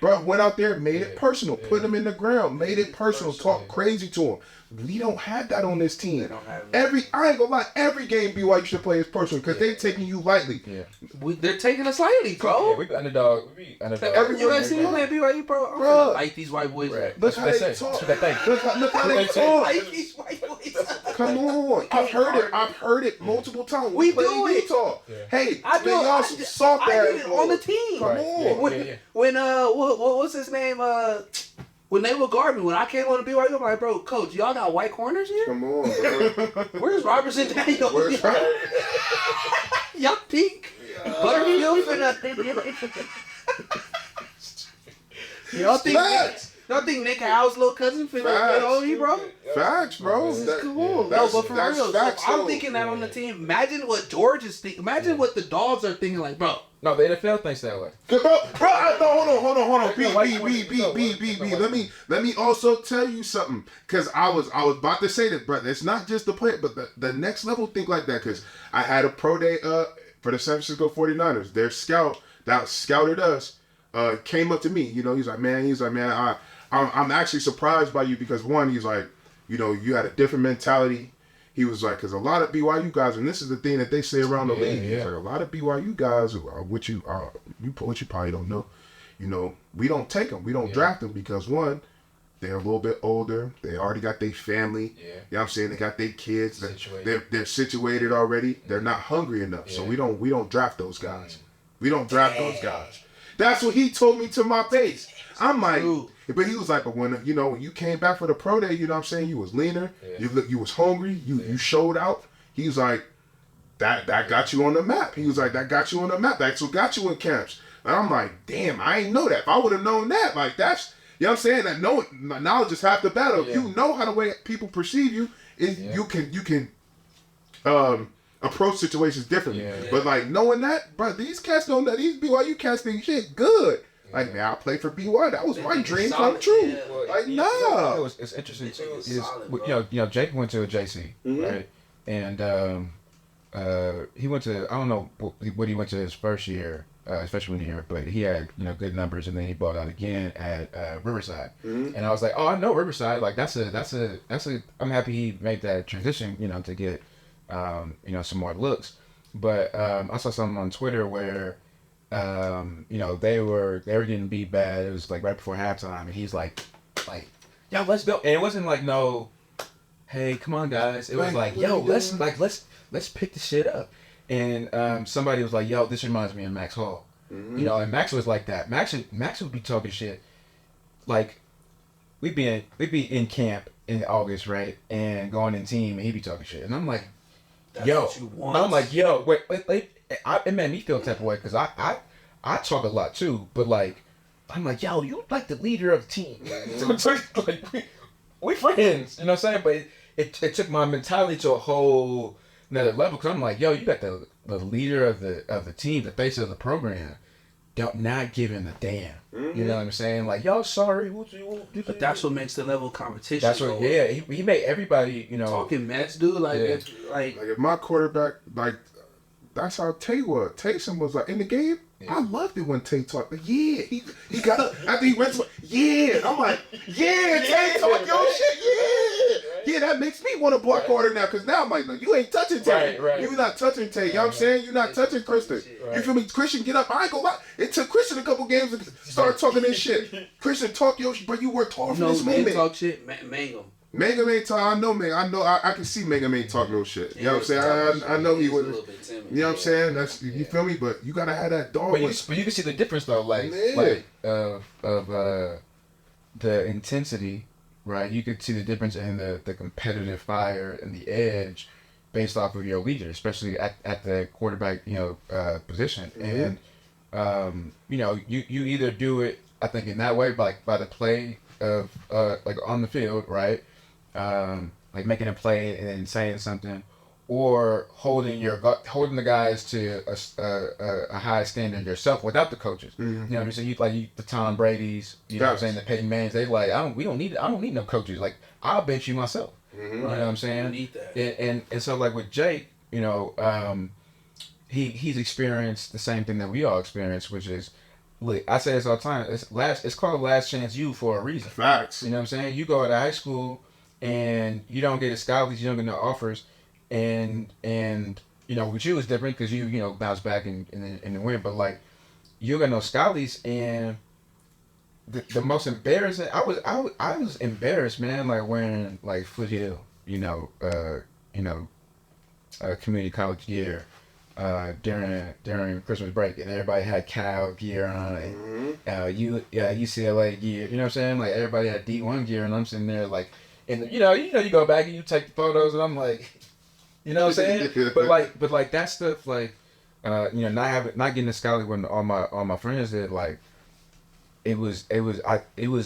Bro, went out there, made it personal, put him in the ground, made it personal, talk crazy to him. We don't have that on this team. I ain't gonna lie, every game BYU should play is personal because they taking you lightly. Yeah. They're taking us lightly, bro. Yeah, we underdog. You guys see me playing BYU, bro? Bro. Like these white boys. Right. Look how That's they what talk. they say. Look how they talk. Like these white boys. Come on. I've heard it multiple times. We play do it. Utah. Yeah. Hey, I do y'all it. some soft I ass did it on the team. Come on. Yeah. When what's his name? When they would guard me, when I came on the BYU, I'm like, bro, coach, y'all got white corners here? Come on, bro. Where's Robertson Daniel? Where's Y'all pink. Butterfield finna. Y'all think Nick Howell's little cousin finna get on me, bro? Facts, bro. This is That- cool. that's- No, but for that's real, facts, so I'm though. thinking that on the team. Imagine what George is thinking. Imagine what the dogs are thinking. Like, bro, No, the NFL thinks that way. Bro, hold on. B. Let me also tell you something, because I was about to say this, brother. It's not just the player, but the next level think like that. Because I had a pro day for the San Francisco 49ers. Their scout that scouted us came up to me. He's like, man, I'm actually surprised by you because one, he's like, you had a different mentality. He was like, because a lot of BYU guys, and this is the thing that they say around the league, he's like, a lot of BYU guys, which you probably don't know, we don't take them. We don't draft them because, one, they're a little bit older. They already got their family. Yeah. You know what I'm saying? They got their kids. Situated. They're situated already. They're not hungry enough. So we don't draft those guys. We don't draft those guys. That's what he told me to my face. I'm like, but he was like, but when you came back for the pro day, you know what I'm saying, you was leaner, you was hungry, you showed out. He was like, that got you on the map. He was like, that got you on the map. That's what got you in camps. And I'm like, damn, I ain't know that. If I would have known that, like that's, you know what I'm saying, that knowledge is half the battle. Yeah. You know how the way people perceive you, you can approach situations differently. Yeah. But like knowing that, bro, these cats don't know, these BYU cats think shit good. Like, man, I played for BYU. That was my dream come true. Yeah. Like, nah. It's interesting too. Is Solid, Jake went to a JC, right? And he went to, I don't know what he went to his first year, his freshman year, but he had good numbers, and then he bought out again at Riverside. And I was like, oh, I know Riverside. Like that's a. I'm happy he made that transition, to get some more looks. But I saw something on Twitter where they were getting beat bad. It was like right before halftime, and he's like, yo, let's go. And it wasn't like, no, hey, come on, guys. It was like, yo, let's pick the shit up. And somebody was like, yo, this reminds me of Max Hall. And Max was like that. Max would be talking shit. Like, we'd be in camp in August, right? And going in team, and he'd be talking shit. And I'm like, I'm like, yo, wait. It made me feel a type of way because I talk a lot too, but like I'm like, yo, you like the leader of the team. Like, we friends, you know what I'm saying? But it took my mentality to a whole another level because I'm like, yo, you got the leader of the team, the face of the program, not giving a damn. You know what I'm saying? Like, yo, sorry, But that's what makes the level of competition. That's what. Yeah, he made everybody, talking mess, dude. Like, Like if my quarterback, like that's how Tay was. Taysom was like in the game. Yeah. I loved it when Tay talked. Like, yeah, he got up after he went to. Yeah, I'm like, yeah, Tay talk your shit. Yeah, that makes me want to block harder now because now I'm like, no, you ain't touching Tay. Right. You not touching Tay. You know what I'm saying? You're not touching Christian. Right. You feel me? Christian, get up. I ain't gonna lie. It took Christian a couple games to start talking this shit. Christian, talk your shit, but you worked hard for this moment. Talk shit, Mangum. Mega Man talk. I know Mega. I can see Mega Man talk no shit. You know what I'm saying? I know he was. You know what I'm saying? That's you feel me. But you gotta have that dog. But you can see the difference though, like of the intensity, right? You could see the difference in the competitive fire and the edge based off of your leader, especially at the quarterback, position. And you either do it, I think, in that way, by the play of like on the field, right? Like making a play and then saying something, or holding the guys to a high standard yourself without the coaches. You know what I mean? So the Tom Brady's, you know what I'm saying, the Peyton Mannings, they like, I don't need no coaches. Like, I'll bench you myself. You know what I'm saying? I need that. And so like with Jake, he's experienced the same thing that we all experience, which is, look, I say this all the time. It's called Last Chance U for a reason. Facts. You know what I'm saying? You go to high school and you don't get a scholarship, you don't get no offers, and with you it's different because you bounce back and win. But like, you got no scholarships, and the most embarrassing. I was embarrassed, man. Like wearing like Foothill, community college gear. During Christmas break, and everybody had Cal gear on, and UCLA gear. You know what I'm saying? Like everybody had D1 gear, and I'm sitting there like, and you go back and you take the photos, and I'm like, you know what I'm saying? but like that stuff, like, not getting a scholarship when all my friends did. Like, it was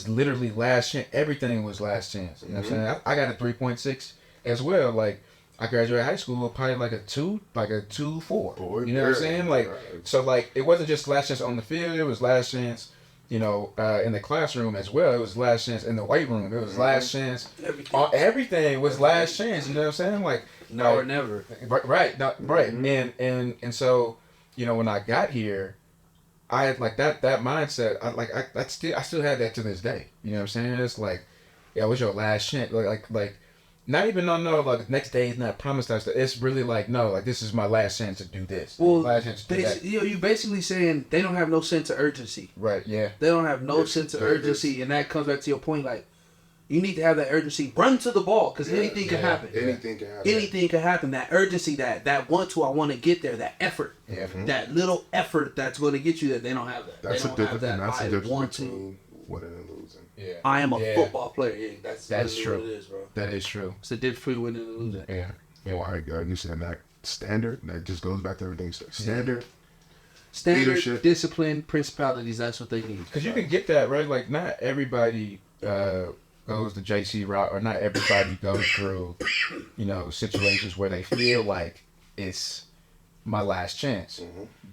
literally last chance. Everything was last chance. You know what I'm saying? I got a 3.6 as well. Like, I graduated high school with probably like a 2.4. You know what I'm saying? Like, so like, it wasn't just last chance on the field. It was last chance, in the classroom as well. It was last chance in the weight room. It was last chance. Everything was last chance. You know what I'm saying? Like, now or never. Right. And so, when I got here, I had like that mindset. I still had that to this day. You know what I'm saying? It's like, yeah, what's your last chance? Like. Not even like the next day is not promised us. It's really like, no, like this is my last chance to do this. Well, last chance to do that. You basically saying they don't have no sense of urgency. Right, yeah. They don't have no sense of urgency, and that comes back to your point. Like, you need to have that urgency. Run to the ball, because anything can happen. Anything can happen. Anything can happen. That urgency, that want to, I want to get there, that effort. Yeah. That little effort that's going to get you there, they don't have that. That's they a don't have difference. that. That's a I difference want between winning and losing. Yeah. I am a football player. Yeah, that's true. what it is, bro. That is true. It's the difference between winning and losing. Yeah. Well, all right, guys. You said that standard. That just goes back to everything. Standard. Leadership. Discipline, principalities. That's what they need. Because you can get that, right? Like, not everybody goes the JC route, or not everybody goes through, situations where they feel like it's my last chance.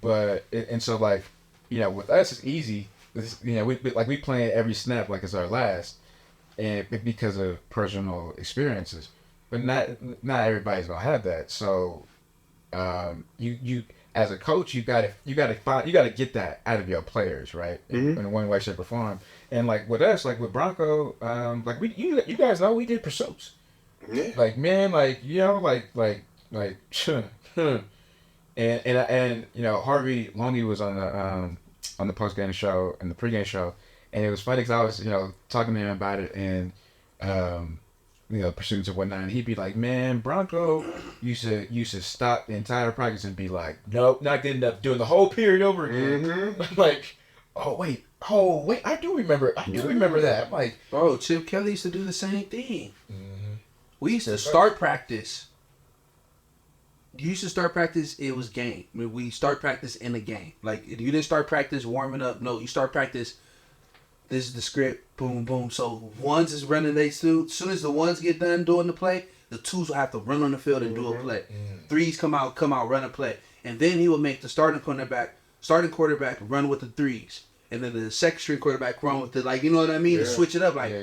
But so like, with us it's easy. We playing every snap like it's our last, and because of personal experiences. But not everybody's gonna have that. So, you as a coach, you gotta get that out of your players, right? In one way, shape, or form. And like with us, like with Bronco, you guys know we did pursuits. Yeah. Like, man, and Harvey Longy was on the post game show and the pregame show, and it was funny because I was talking to him about it, and pursuits and whatnot, and he'd be like, man, Bronco you should stop the entire practice and be like, nope, not getting up, doing the whole period over again. Like, oh wait, I do remember that. I'm like, bro, Chip Kelly used to do the same thing. We used to start practice. You used to start practice, it was game. I mean, we start practice in the game. Like, you didn't start practice warming up. No, you start practice, this is the script, boom, boom. So, ones is running their suit. As soon as the ones get done doing the play, the twos will have to run on the field and do a play. Threes come out, run a play. And then he will make the starting quarterback run with the threes. And then the second string quarterback run with the, like, you know what I mean? Yeah. To switch it up. Like,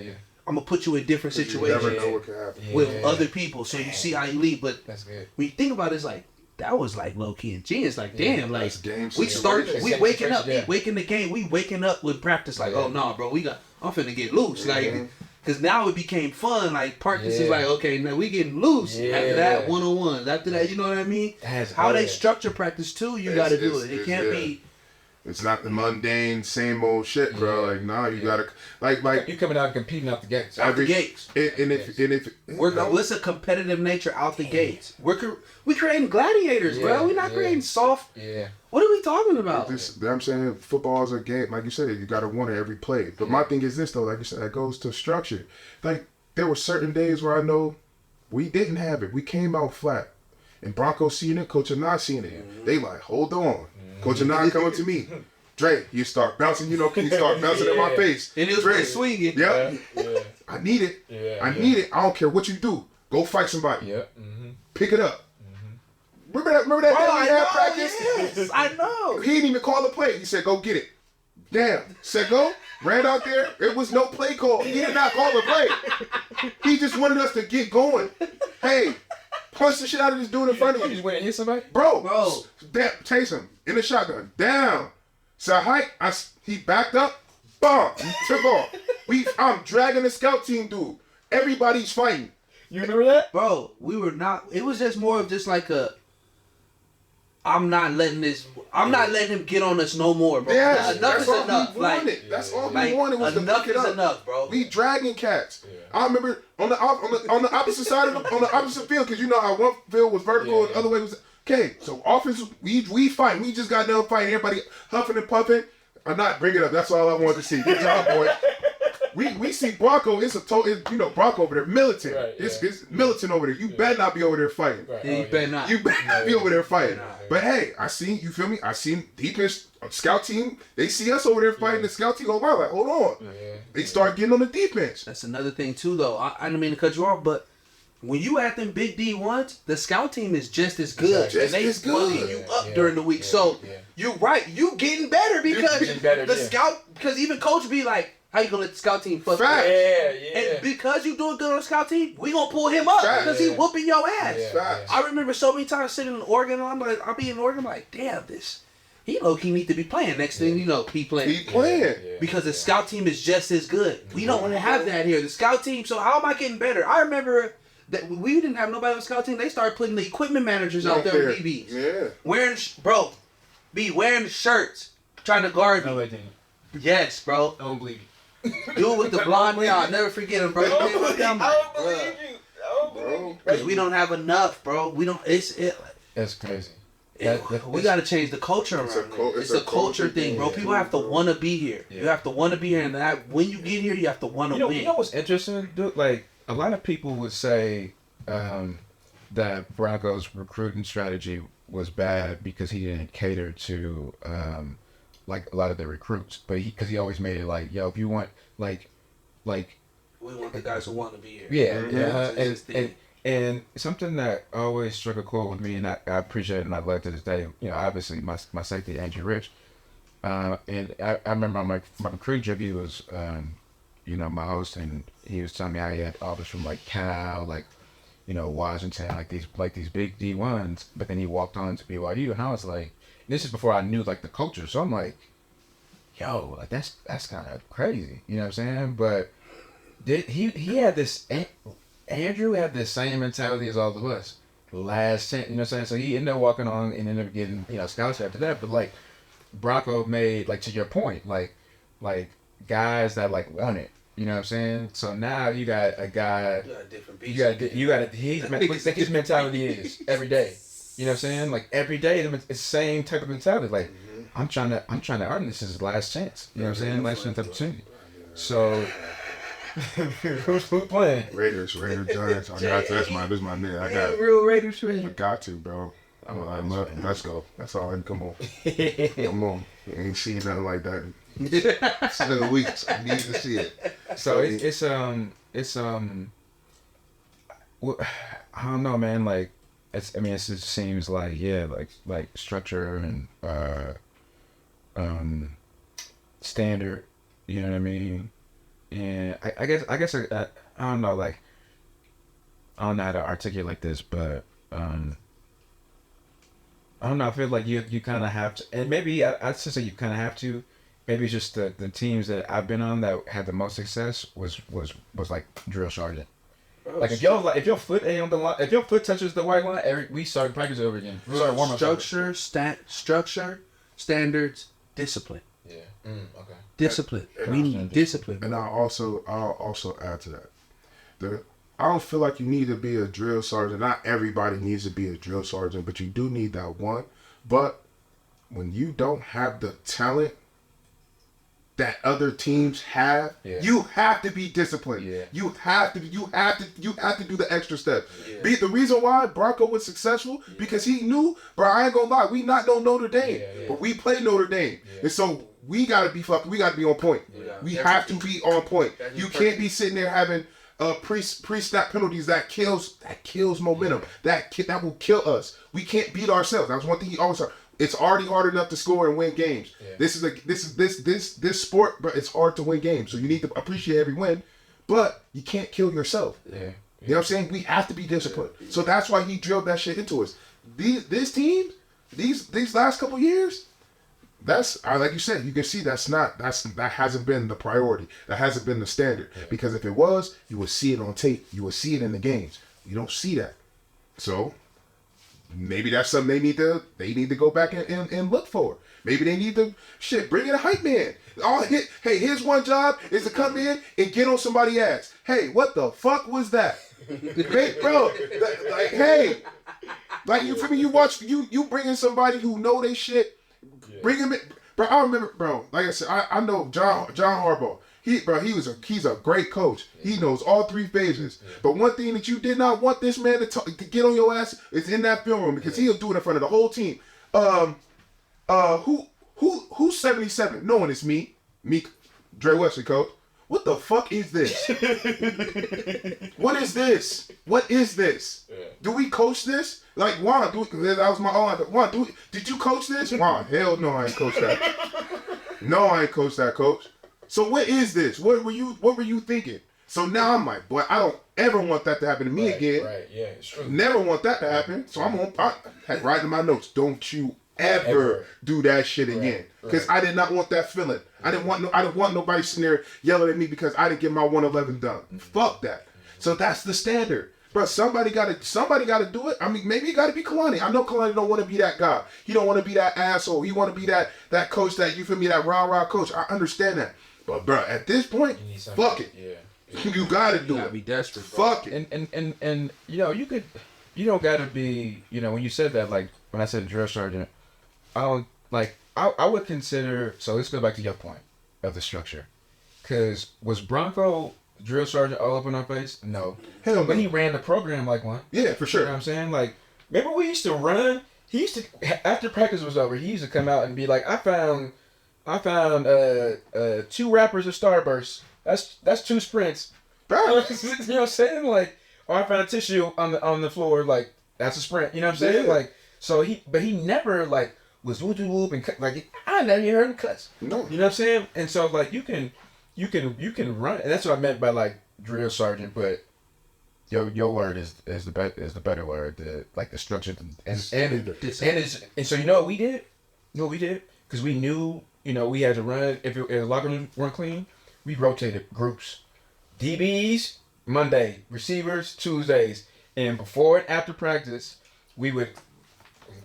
I'm going to put you in different situations. You never know what can happen. With other people, so you see how you lead. But that's good. when you think about it, it's like, that was like low key ingenious. Like, damn, like, game we waking up, Yeah. waking the game, we waking up with practice. Like, oh no, bro, I'm finna get loose. Like, because now it became fun. Like, practice is like, okay, now we getting loose. After that, 1-on-1s. After that, you know what I mean? How they structure practice too, you got to do it. It can't be. It's not the mundane, same old shit, bro. Like, nah, you gotta, like you coming out and competing out the gates. Out the gates. And if What's a competitive nature out the gates? We creating gladiators, bro. We're not creating soft. Yeah. What are we talking about? I'm saying football is a game, like you said, you gotta want it every play. But my thing is this though, like you said, it goes to structure. Like, there were certain days where I know we didn't have it. We came out flat. And Bronco seeing it, Coach Anand seeing it. They like, hold on. Coach Anand coming to me. Dre, you start bouncing, you start bouncing in my face. And it was Dre, swinging. Yeah. I need it. I need it. I don't care what you do. Go fight somebody. Yeah. Pick it up. Remember that day we had practice? Yes, I know. He didn't even call the play. He said, go get it. Damn. Said go. Ran out there. It was no play call. He did not call the play. He just wanted us to get going. Hey, punch the shit out of this dude in front of You you. just went and hit somebody? Bro. Chase him. In the shotgun. Down. So he backed up. Bomb. Took off. I'm dragging the scout team, dude. Everybody's fighting. You remember that? Bro, we were not. It was just more of just like a. I'm not letting him get on us no more, bro. Yes, Enough that's is all enough. he wanted. That's all he wanted was to enough pick it is up. enough, bro. We dragging cats. I remember on the opposite side of on the opposite field, because you know how one field was vertical and the other way was. Okay, so offense, we fight. We just got done fighting. Everybody huffing and puffing. I'm not bringing it up. That's all I wanted to see. Good job, boy. We see Bronco. Bronco over there, militant. Right, It's militant over there. You better not be over there fighting. Right. You better not. You better not be over there fighting. But hey, you feel me? I seen defense scout team. They see us over there fighting. The scout team go by like, hold on. They start getting on the defense. That's another thing too, though. I didn't mean to cut you off, but when you at them big D1s, the scout team is just as good. Just as good. Bugging you up during the week. So you're right. You getting better because getting better, the scout. Because even coach be like, how you gonna let the scout team fuck? Facts. And because you doing good on the scout team, we gonna pull him up because he whooping your ass. Facts. I remember so many times sitting in Oregon, and I'll be in Oregon, I'm like, damn, he low-key need to be playing. Next thing you know, he playing. He playing. Because the scout team is just as good. We don't want to have that here. The scout team, so how am I getting better? I remember that we didn't have nobody on the scout team. They started putting the equipment managers out there with DBs. Yeah. Wearing the shirts, trying to guard me. No, they didn't. Yes, bro. I don't believe you. Dude with the blonde hair, I'll never forget him, bro. I don't believe you. Bro. Because we don't have enough, bro. We don't. That's crazy. We got to change the culture around here. It's a culture thing, bro. People have to want to be here. You have to want to be here, and when you get here, you have to want to win. You know what's interesting, dude? Like, a lot of people would say that Bronco's recruiting strategy was bad because he didn't cater to like a lot of the recruits, but because he always made it like, yo, if you want we want the guys who want to be here. Yeah, and something that always struck a chord with me, and I appreciate it, and I love to this day. Obviously my safety Andrew Rich, and I remember my recruiting trip, he was my host, and he was telling me how he had offers from like Cal, like Washington, like these big D1s, but then he walked on to BYU, and I was like, this is before I knew like the culture, so I'm like, yo, like that's kind of crazy, you know what I'm saying? But he had this, Andrew had the same mentality as all of us. Last chance, you know what I'm saying? So he ended up walking on and ended up getting scholarship after that. But like Bronco made, like, to your point, like guys that like want it. You know what I'm saying? So now you got a guy. His mentality is every day. You know what I'm saying? Like every day, it's the same type of mentality. Like I'm trying to earn this. This is his last chance. You know what I'm saying? Last chance opportunity. So who's playing? Raiders, Giants. That's my nigga. I got real Raiders. I got to, bro. I'm like, let's go. That's all. Come on. Come on. You ain't seen nothing like that. It's been a week. I need to see it. So it's I don't know, man. Like it just seems like like structure and standard. You know what I mean? And I guess I don't know, like I don't know how to articulate this, but I don't know. I feel like you kind of have to, and maybe I'd say you kind of have to. Maybe it's just the teams that I've been on that had the most success was like drill sergeant. Like if your foot ain't on the line, if your foot touches the white line, we start practice over again. We start warm up. Structure, standards, discipline. Yeah. Okay. Discipline. We need discipline. And I'll also add to that. I don't feel like you need to be a drill sergeant. Not everybody needs to be a drill sergeant, but you do need that one. But when you don't have the talent, that other teams have, you have to be disciplined. Yeah. You have to do the extra step. The reason why Bronco was successful because he knew, bro, I ain't gonna lie, we not no Notre Dame, but we play Notre Dame, and so we gotta be on point. We have to be on point. You can't be sitting there having pre-snap penalties that kills momentum. That will kill us. We can't beat ourselves. That's one thing he always said. It's already hard enough to score and win games. Yeah. This sport, but it's hard to win games. So you need to appreciate every win, but you can't kill yourself. Yeah. You know what I'm saying? We have to be disciplined. Yeah. So that's why he drilled that shit into us. This team, these last couple years, that's like you said, you can see that hasn't been the priority. That hasn't been the standard. Yeah. Because if it was, you would see it on tape. You would see it in the games. You don't see that. So maybe that's something they need to go back and look for. Maybe they need to bring in a hype man. Hey, his one job is to come in and get on somebody's ass. Hey, what the fuck was that? Hey, bro, hey, like you feel me? You watch you bring in somebody who know they shit. Bring him in, bro. I remember, bro. Like I said, I know John Harbaugh. He's a great coach. He knows all three phases. But one thing that you did not want this man to get on your ass is in that film room because he'll do it in front of the whole team. Who's 77? No one is me. Me, Dre Wesley, coach. What the fuck is this? What is this? What is this? Yeah. Do we coach this? Like Juan, that was my own. Juan, did you coach this? Juan, hell no, I ain't coach that. No, I ain't coach that, coach. So what is this? What were you thinking? So now I'm like, boy, I don't ever want that to happen to me again. Right, yeah, it's true. Never want that to happen. So I had writing in my notes, don't you ever do that shit again. Because I did not want that feeling. I didn't want nobody sitting there yelling at me because I didn't get my 111 done. Fuck that. So that's the standard. Bro, somebody gotta do it. I mean, maybe it gotta be Kalani. I know Kalani don't want to be that guy. He don't want to be that asshole. He want to be that coach that, you feel me, that rah coach. I understand that. But bro, at this point, fuck it. Yeah. You gotta do it. You gotta be desperate. Fuck it. And you don't gotta be, when you said that, like when I said drill sergeant, I would consider, so let's go back to your point of the structure. Cause was Bronco drill sergeant all up in our face? No. Hell no. But he ran the program like one. Yeah, for sure. You know what I'm saying? Like, remember we used to run? He used to, after practice was over, he used to come out and be like, I found 2 wrappers of Starburst. That's 2 sprints. You know what I'm saying? Like, or I found a tissue on the floor. Like, that's a sprint. You know what I'm saying? Yeah. Like, so he never like was whoop and cut. Like, I never even heard him cuss. No. You know what I'm saying? And so like you can run, and that's what I meant by like drill sergeant. But your word is the better word. The structure and so you know what we did? Because we knew. We had to run. If the locker room weren't clean, we rotated groups. DBs, Monday. Receivers, Tuesdays. And before and after practice, we would,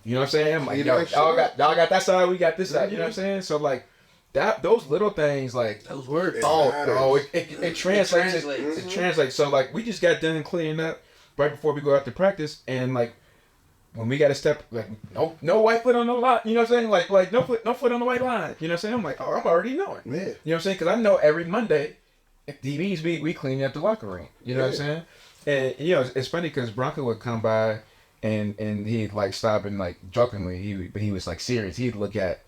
you know what I'm saying? Like, y'all got that side, we got this side. You know what I'm saying? So, like, those little things, like, those words. It translates. It translates. So, like, we just got done cleaning up right before we go out to practice. And, like, when we got to step, like, no white foot on the line, you know what I'm saying? Like no foot on the white line, you know what I'm saying? I'm like, oh, I'm already knowing. Yeah. You know what I'm saying? Because I know every Monday, if DBs, we clean up the locker room. You know what I'm saying? And, it's funny because Bronco would come by and he'd, like, stop and, like, jokingly, he was, like, serious. He'd look at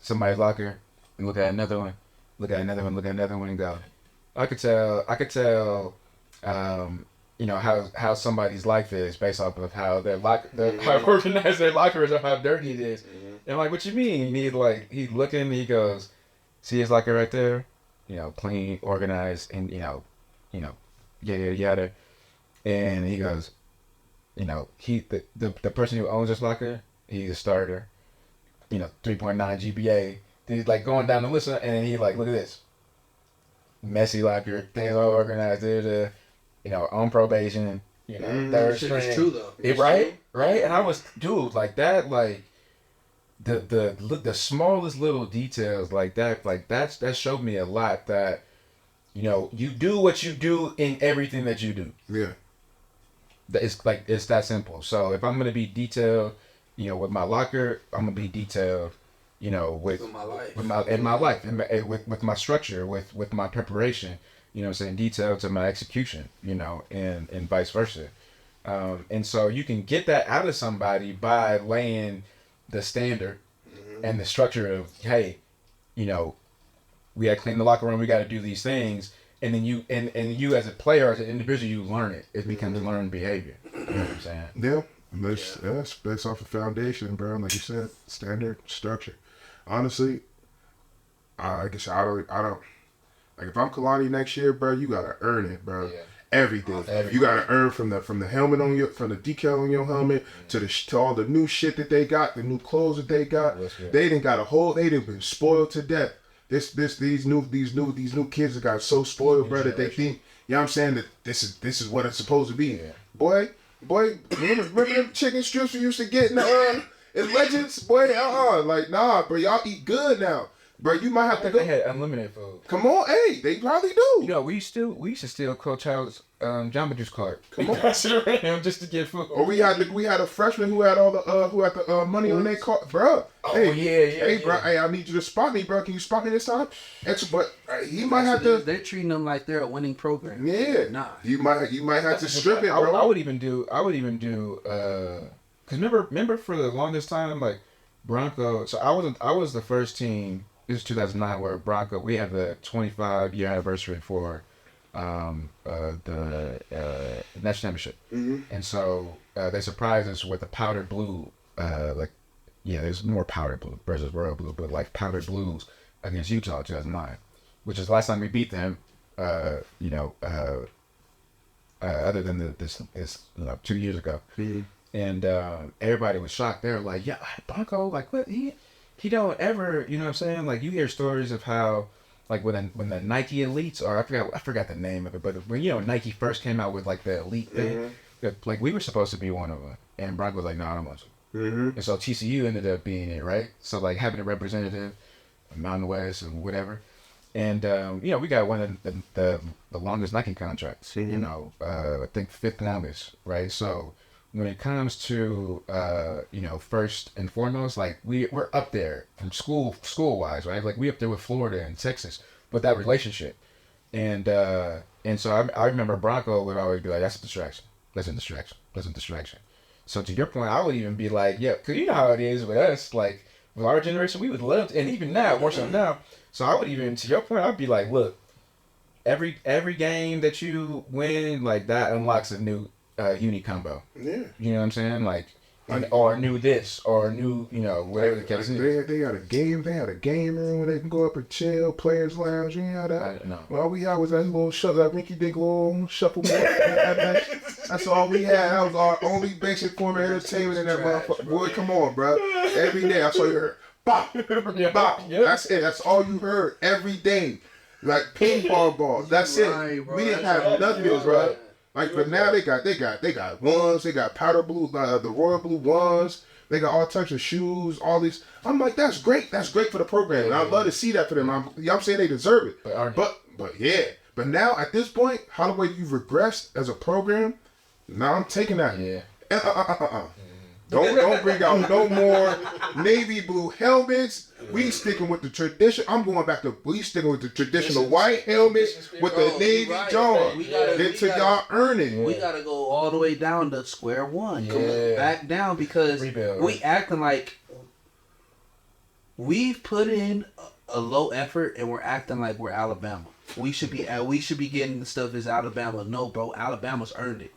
somebody's locker and look at another one, look at another one and go, I could tell, how somebody's life is based off of how how organized their locker is or how dirty it is. Mm-hmm. And I'm like, what you mean? He's looking and he goes, see his locker right there? Clean, organized, and yada. And he goes, the person who owns this locker, he's a starter, 3.9 GPA. He's like going down the list, and he like, look at this. Messy locker, things all organized, on probation, third string. It's true though. Right? And I was, dude, like that, like the smallest little details like that showed me a lot that, you do what you do in everything that you do. Yeah. It's that simple. So if I'm gonna be detailed, with my locker, I'm gonna be detailed, you know, with my life, with my structure, with my preparation, you know what I'm saying, detail to my execution, you know, and vice versa. And so you can get that out of somebody by laying the standard and the structure of, hey, you know, we got to clean the locker room, we got to do these things. And then you, and you as a player, as an individual, you learn it. It becomes learned behavior. You know what I'm saying? Yeah. That's based off the foundation, bro. Like you said, standard structure. Honestly, I guess I don't like if I'm Kalani next year, bro. You gotta earn it, bro. Yeah. Everything. You gotta earn from the helmet on your, from the decal on your helmet to all the new shit that they got, the new clothes that they got. They didn't got a whole. They didn't been spoiled to death. These new kids that got so spoiled, bro, that they think, you know what I'm saying, that this is what it's supposed to be. Yeah. Boy, remember them chicken strips we used to get in Legends? Boy, like, nah, bro, y'all eat good now. Bro, you might have to go. They had unlimited food. Come on, hey, they probably do. You know, we used to steal Coach Child's Jamba Juice card. Come on, just to get food. Or we had a freshman who had all the money on their card, bro. Hey, bro, hey, I need you to spot me, bro. Can you spot me this time? But he might have to. They're treating them like they're a winning program. Yeah, nah. You might have to strip it, bro. I would even do. Cause remember for the longest time, like Bronco. So I was the first team. This is 2009, where Bronco, we had the 25-year anniversary for the national championship. And so they surprised us with a powdered blue, there's more powdered blue versus royal blue, but like powdered blues against Utah 2009, which is the last time we beat them, other than this 2 years ago. And everybody was shocked. They were like, yeah, Bronco, like, what, he don't ever, you know what I'm saying? Like, you hear stories of how, like, when the Nike Elites, or I forgot the name of it, but when, you know, Nike first came out with, like, the Elite thing, like, we were supposed to be one of them. And Bronco was like, no, I don't want to. And so TCU ended up being it, right? So, like, having a representative, Mountain West, and whatever. And, we got one of the longest Nike contracts, you know, I think 5th longest, right? So, when it comes to, first and foremost, like, we're up there from school-wise, right? Like, we up there with Florida and Texas with that relationship. And so I remember Bronco would always be like, that's a distraction. That's a distraction. So to your point, I would even be like, yeah, because you know how it is with us, like, with our generation, we would love to, and even now, more so now. So I would even, to your point, I'd be like, look, every game that you win, like, that unlocks a new uni combo. Yeah. You know what I'm saying? Like, or new this, or new, whatever the case is. They had a game room where they can go up and chill, players lounge. You know that? No. Well, all we had was that little that rinky dink little shuffleboard. That's all we had. That was our only basic form of entertainment in that motherfucker. Boy, come on, bro. Every day I saw you heard bop, bop. That's it. That's all you heard every day. Like ping pong balls. That's it. Bro. We didn't have nothing else, bro. Like, but now they got ones, they got powder blue, the royal blue ones, they got all types of shoes, all these. I'm like, that's great for the program, and I'd love to see that for them. I'm saying they deserve it, but now at this point, how the way you've regressed as a program, now I'm taking that. Don't bring out no more navy blue helmets. We sticking with the tradition. We sticking with the traditional white helmets with the navy jaw. Until y'all earn it. We gotta go all the way down to square one. Back down, because we acting like we've put in a low effort and we're acting like we're Alabama. We should be getting the stuff as Alabama. No, bro, Alabama's earned it.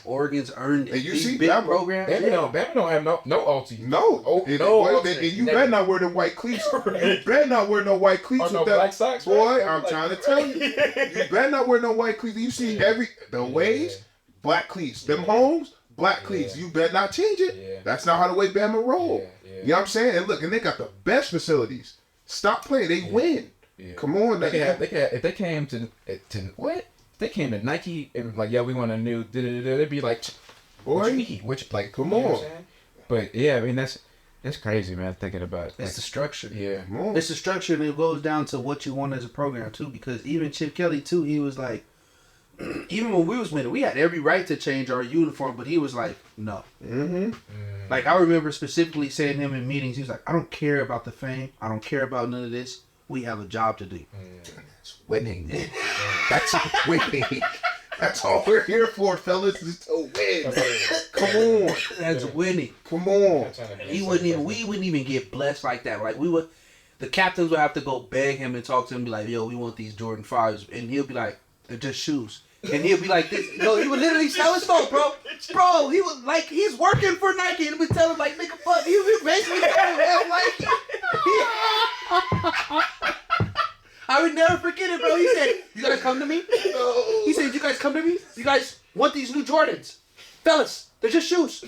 Oregon's earned it. And you see big Bama, programs. Bama don't have no ulti. And you better not wear the white cleats. You better not wear no white cleats or with no black socks. Boy, I'm trying to tell you. You better not wear no white cleats. You see the ways, black cleats. Them homes, black cleats. You better not change it. That's not how the way Bama roll. You know what I'm saying? And look, and they got the best facilities. Stop playing. They win. Yeah. Come on, if they came to what? If they came to Nike and like, we want a new, they'd be like, boy, which like, come on. But yeah, I mean that's crazy, man. Thinking about it. It's the structure. Yeah, it's the structure, and it goes down to what you want as a program too. Because even Chip Kelly too, he was like, even when we was winning, we had every right to change our uniform, but he was like, no. Mm-hmm. Like, I remember specifically saying to him in meetings, he was like, I don't care about the fame. I don't care about none of this. We have a job to do. That's winning. That's winning. That's all we're here for, fellas, is to win. Come on. That's winning. Come on. We wouldn't even get blessed like that. Like, the captains would have to go beg him and talk to him and be like, yo, we want these Jordan 5s. And he'll be like, they're just shoes. And he'll be like this. No, he would literally tell us so, bro. Bro, he was like, he's working for Nike. And we tell him, like, nigga, fuck. He was basically telling him, like, I would never forget it, bro. He said, you guys come to me? No. He said, you guys come to me? You guys want these new Jordans? Fellas, they're just shoes.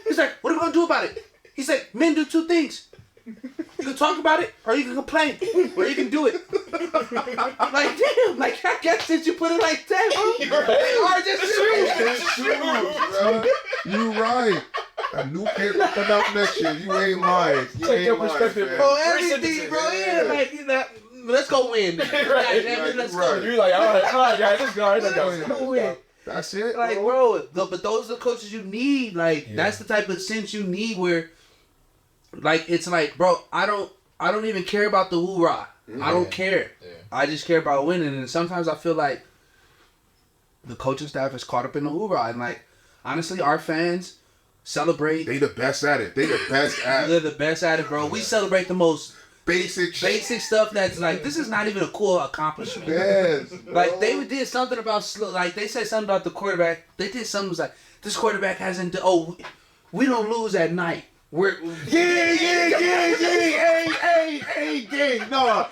He's like, what are we going to do about it? He said, men do two things. You can talk about it, or you can complain, or you can do it. Like, damn, like, I guess since you put it like that, bro, they are just shoes. Bro. You right. A new paper come out next year. You ain't lying. You Take ain't your lying, perspective, man. Bro, everything, bro, yeah, like, you know, let's go win. Let's go. You're like, all right, guys, let's go. Let's go win. That's it. Like, bro, but those are the coaches you need. Like, that's the type of sense you need where, like, it's like, bro, I don't even care about the hoorah. I don't care. Yeah. I just care about winning. And sometimes I feel like the coaching staff is caught up in the hoorah. And, like, honestly, our fans celebrate. They the best at it. They the best at They're it. the best at it, bro. We celebrate the most Basic stuff that's like, this is not even a cool accomplishment. Yes. Like, they did something about, like, they said something about the quarterback. They did something was like, this quarterback hasn't, we don't lose at night. We're Hey, no.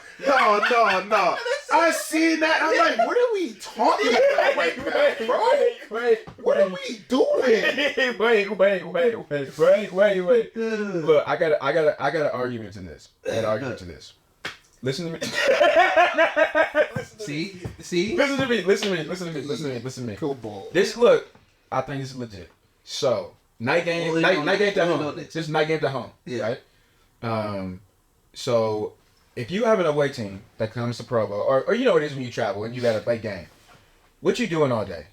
I seen that. I'm like, what are we talking about right now, bro? What are we doing? Wait. Look, I got an argument to this. Listen to me. See? Listen to me. Cool ball. This look, I think this is legit. So, night game to home. This is night game to home. Yeah. Right? So if you have an away team that comes to Provo, or you know what it is when you travel and you got to play game, what you doing all day?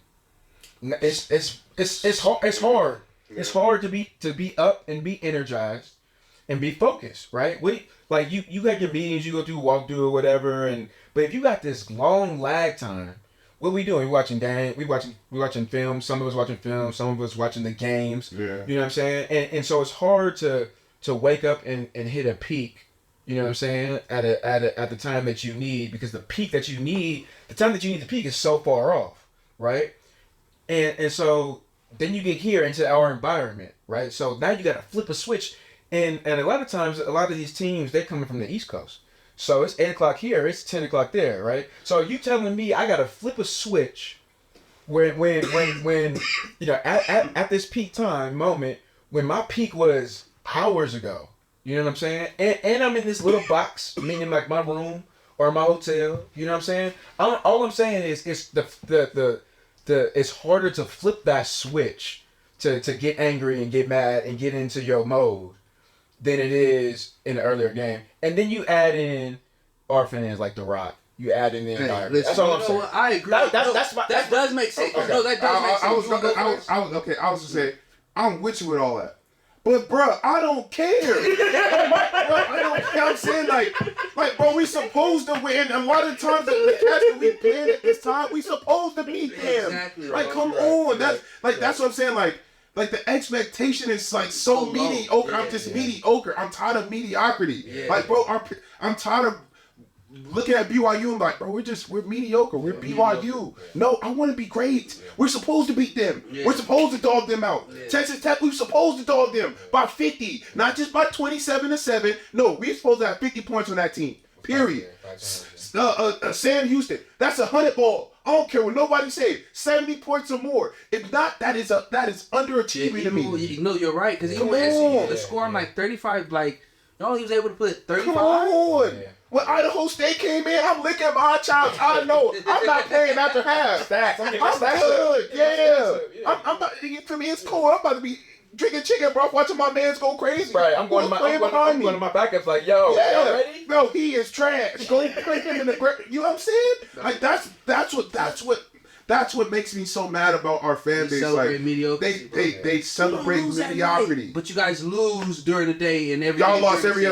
It's hard. It's hard to be up and be energized and be focused, right? Like you got your meetings, you go through walkthrough or whatever, but if you got this long lag time, what we doing? We watching game. We watching film. Some of us watching film. Some of us watching the games. Yeah. You know what I'm saying? And so it's hard to wake up and hit a peak. You know what I'm saying? At the time that you need, because the time that you need to peak is so far off, right? And so then you get here into our environment, right? So now you got to flip a switch, and a lot of times, a lot of these teams, they're coming from the East Coast. So it's 8 o'clock here, it's 10 o'clock there, right? So you telling me I gotta flip a switch when you know at this peak time moment when my peak was hours ago. You know what I'm saying? And I'm in this little box, meaning like my room or my hotel. You know what I'm saying? All I'm saying is it's it's harder to flip that switch to get angry and get mad and get into your mode than it is in the earlier game. And then you add in our fans like The Rock. You add in the environment. That's all I'm saying. I agree. That does make sense. Okay. No, that does make sense. I was gonna say, I'm with you with all that. But bro, I don't care. I don't care. I'm saying like, bro, we supposed to win. And a lot of times the cats that we playing at this time, we supposed to beat them. Exactly. Like, come on. That's what I'm saying. Like the expectation is like so mediocre. I'm just mediocre. I'm tired of mediocrity. Yeah. Like, bro, I'm tired of looking at BYU and like, bro, we're mediocre. We're BYU. No, I want to be great. Yeah. We're supposed to beat them. Yeah. We're supposed to dog them out. Yeah. Texas Tech, we're supposed to dog them by 50, not just by 27-7. No, we're supposed to have 50 points on that team. Period. Sam Houston, that's 100 ball. I don't care what nobody say. 70 points or more. If not, that is underachieving to me. You know, you're right, because even when SU was scoring like 35, like, he was able to put 35. Come on. Yeah. When Idaho State came in, I'm licking my chops. I know. I'm not playing after half. I'm good. Yeah. I'm not, for me, it's cool. I'm about to be drinking chicken broth, watching my mans go crazy. Right. I'm going to my backups like, yo, y'all ready? No, he is trash. Go play him in the, you know what I'm saying? Like, that's what That's what makes me so mad about our fan base. Like they celebrate mediocrity. But you guys lose during the day and every. Y'all lost every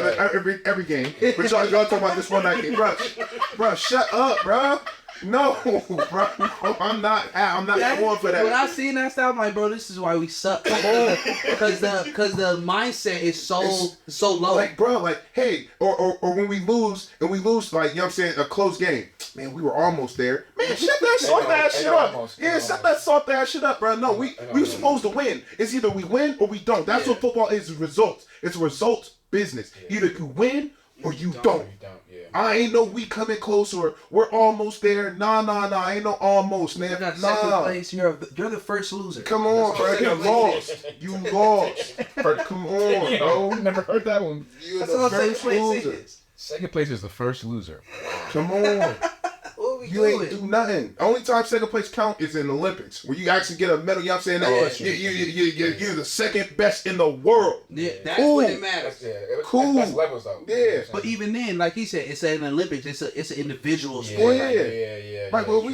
game. But y'all talking about this one night game, bro. Shut up, bro. No, bro. I'm not going for that. When I seen that stuff, I'm like, bro, this is why we suck. Because the mindset is so low. Like, bro, like, hey, or when we lose, like, you know what I'm saying, a close game. Man, we were almost there. Man, shut that soft ass shit up. Yeah, shut that soft ass shit up, bro. No, we were supposed to win. It's either we win or we don't. That's what football is, results. It's a results business. Either you win or you don't. I ain't no we coming close or we're almost there. Nah. Ain't no almost, man. You got second place. You're the first loser. Come on, bro. You lost. You lost. Come on, bro. Never heard that one. You're the first loser. Second place is the first loser. Come on. What we You doing? ain't do nothing. Only time second place count is in the Olympics, where you actually get a medal. You know what I'm saying? You're the second best in the world. Yeah, that's Cool. when it matters. Cool. That's levels though. Yeah. But even then, like he said, it's an Olympics. It's an individual sport. Yeah. Right, well,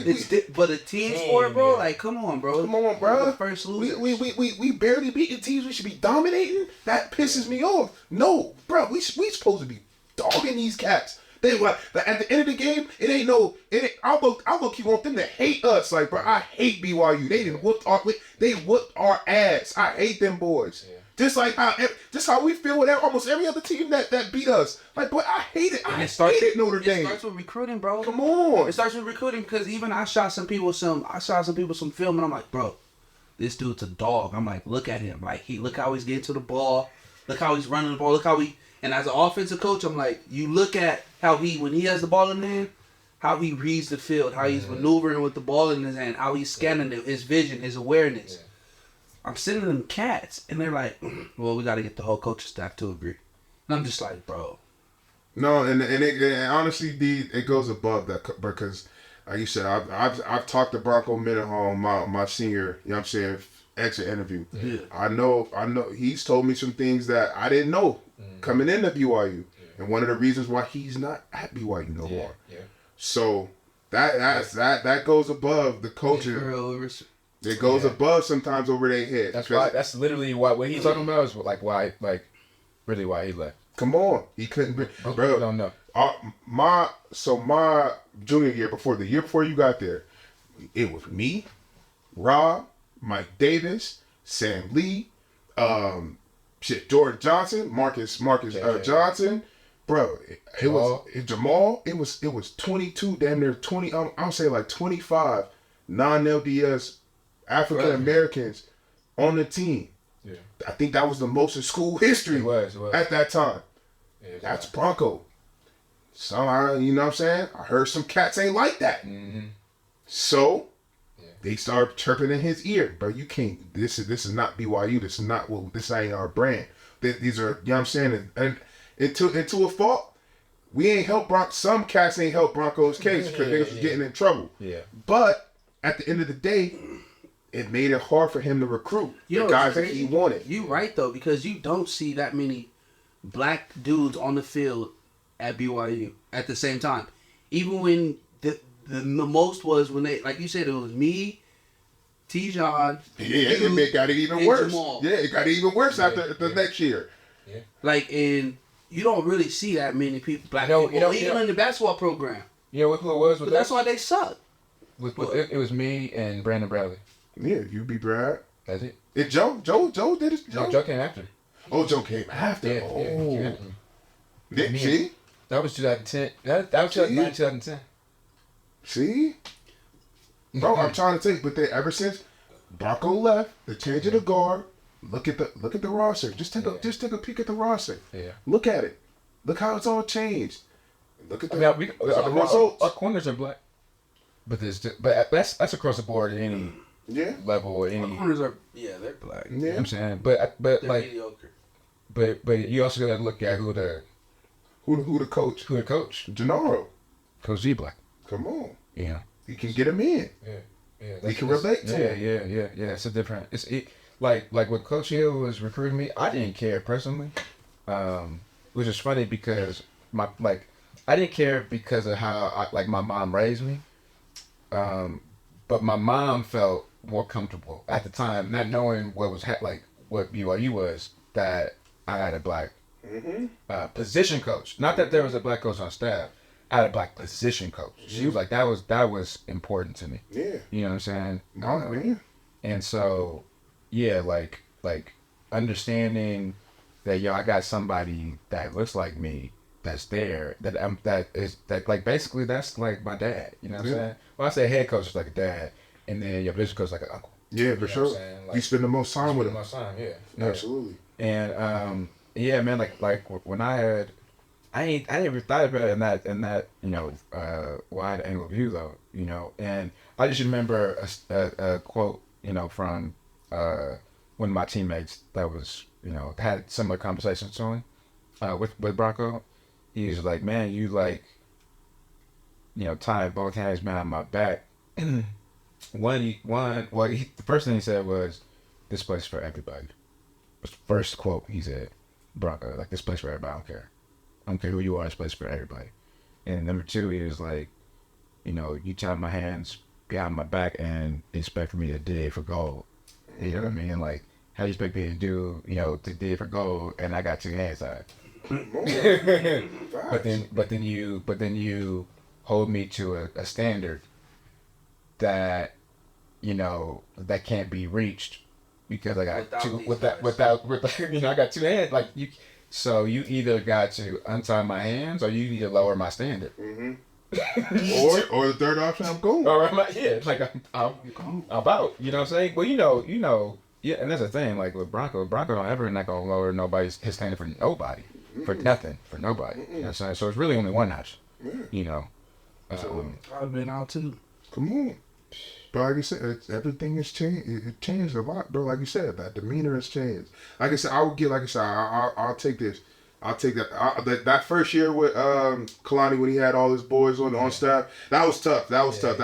But a team sport, bro. Like, come on, bro. Come on, bro. The first loser. We barely beating teams. We should be dominating. That pisses me off. No, bro. We supposed to be dogging these cats. They like at the end of the game, it ain't. I'll keep want them to hate us. Like, bro, I hate BYU. They whooped our ass. I hate them boys. Yeah. Just how we feel with almost every other team that beat us. Like, boy, I hate it. I hate Notre Dame. It starts with recruiting, bro. Come on. It starts with recruiting because even I shot some people some film and I'm like, bro, this dude's a dog. I'm like, look at him. Like, look how he's getting to the ball. Look how he's running the ball. Look how and as an offensive coach, I'm like, you look at how when he has the ball in his hand, how he reads the field, how he's maneuvering with the ball in his hand, how he's scanning his vision, his awareness. Yeah. I'm sending them cats, and they're like, well, we got to get the whole coaching staff to agree. And I'm just like, bro. No, and honestly, it goes above that because, like you said, I've talked to Bronco Mendenhall, my senior, you know what I'm saying, exit interview. Yeah. I know he's told me some things that I didn't know coming into BYU. And one of the reasons why he's not at BYU no more. Yeah. So that goes above the coaching. It goes above sometimes over their head. That's right. That's literally what he's talking about is why he left. Come on, he couldn't be. Bro, I don't know. My junior year the year before you got there, it was me, Rob, Mike Davis, Sam Lee, Jordan Johnson, Marcus Johnson. Bro, it was Jamal. It was 22, damn near 20. I'll say like 25 non-LDS African Americans on the team. Yeah, I think that was the most in school history. It was. At that time. Yeah, that's Bronco. Somehow, you know what I'm saying? I heard some cats ain't like that. Mm-hmm. So they started chirping in his ear, bro. You can't. This is not BYU. This ain't our brand. These are, you know what I'm saying, and into a fault, we ain't helped Bronco. Some cats ain't helped Bronco's case because they was getting in trouble. Yeah. But at the end of the day, it made it hard for him to recruit the guys that he wanted. You right though, because you don't see that many black dudes on the field at BYU at the same time. Even when the most was when they, like you said, it was me, T-John. Yeah, it got it even worse. Jamal. Yeah, it got it even worse after the next year. Yeah. Like you don't really see that many people, black people, even in the basketball program. You know who it was? That's why they suck. It was me and Brandon Bradley. Yeah, you be Brad. That's it. Joe did it. Joe came after. Oh, Joe came after. Yeah, he came after me. Did she? That was 2010. That was 2010. See? Bro, I'm trying to but ever since Bronco left, the change of the guard, look at the roster. Just take a peek at the roster. Yeah. Look at it. Look how it's all changed. Look at the results. Our corners are black. But that's across the board at any level or any. Our corners are they're black. Yeah. You know what I'm saying, but they're like mediocre. But you also got to look at who the coach. Who the coach? Gennaro. Coach G Black. Come on. Yeah. You can get him in. Yeah. We can relate to him. Yeah. It's a different. Like when Coach Hill was recruiting me, I didn't care personally, which is funny because I didn't care because of how my mom raised me, but but my mom felt more comfortable at the time, not knowing what was what BYU was, that I had a black position coach. Not that there was a black coach on staff. I had a black position coach. She was like, that was important to me. Yeah. You know what I'm saying? Oh, man. And so, yeah, like understanding that, yo, I got somebody that looks like me that's there, that basically that's like my dad. You know what I'm saying? Well, I say head coach is like a dad, and then your position coach is like an uncle. Yeah, for sure. Like, you spend the most time with him. Most time, yeah. Absolutely. And yeah, man, like when I didn't even thought about it in that wide angle view though, and I just remember a quote, from one of my teammates that was, had similar conversations to me, with Bronco. He was like, man, you like, tying both hands behind my back. The first thing he said was, this place for everybody. First quote he said, Bronco, like, this place for everybody, I don't care who you are, this place for everybody. And number two, he was like, you tie my hands behind my back and expect for me to dig for gold. You know what I mean? Like, how do you expect me to do, to dig for gold and I got two hands tied? but then you hold me to a standard that, that can't be reached because I got I got two hands. Like, so you either got to untie my hands or you need to lower my standard. Mm-hmm. or the third option, I'm going. All right, yeah, like I'm out. You know what I'm saying? Well, yeah, and that's the thing. Like with Bronco don't ever not gonna lower his standard for nobody, for nothing, for nobody. You know what I'm saying? So it's really only one option. Yeah. I've been out too. Come on. But like you said, everything has changed. It changed a lot, bro. Like you said, that demeanor has changed. Like I said, I'll take this. I'll take that. That first year with Kalani when he had all his boys on staff, that was tough. That was tough.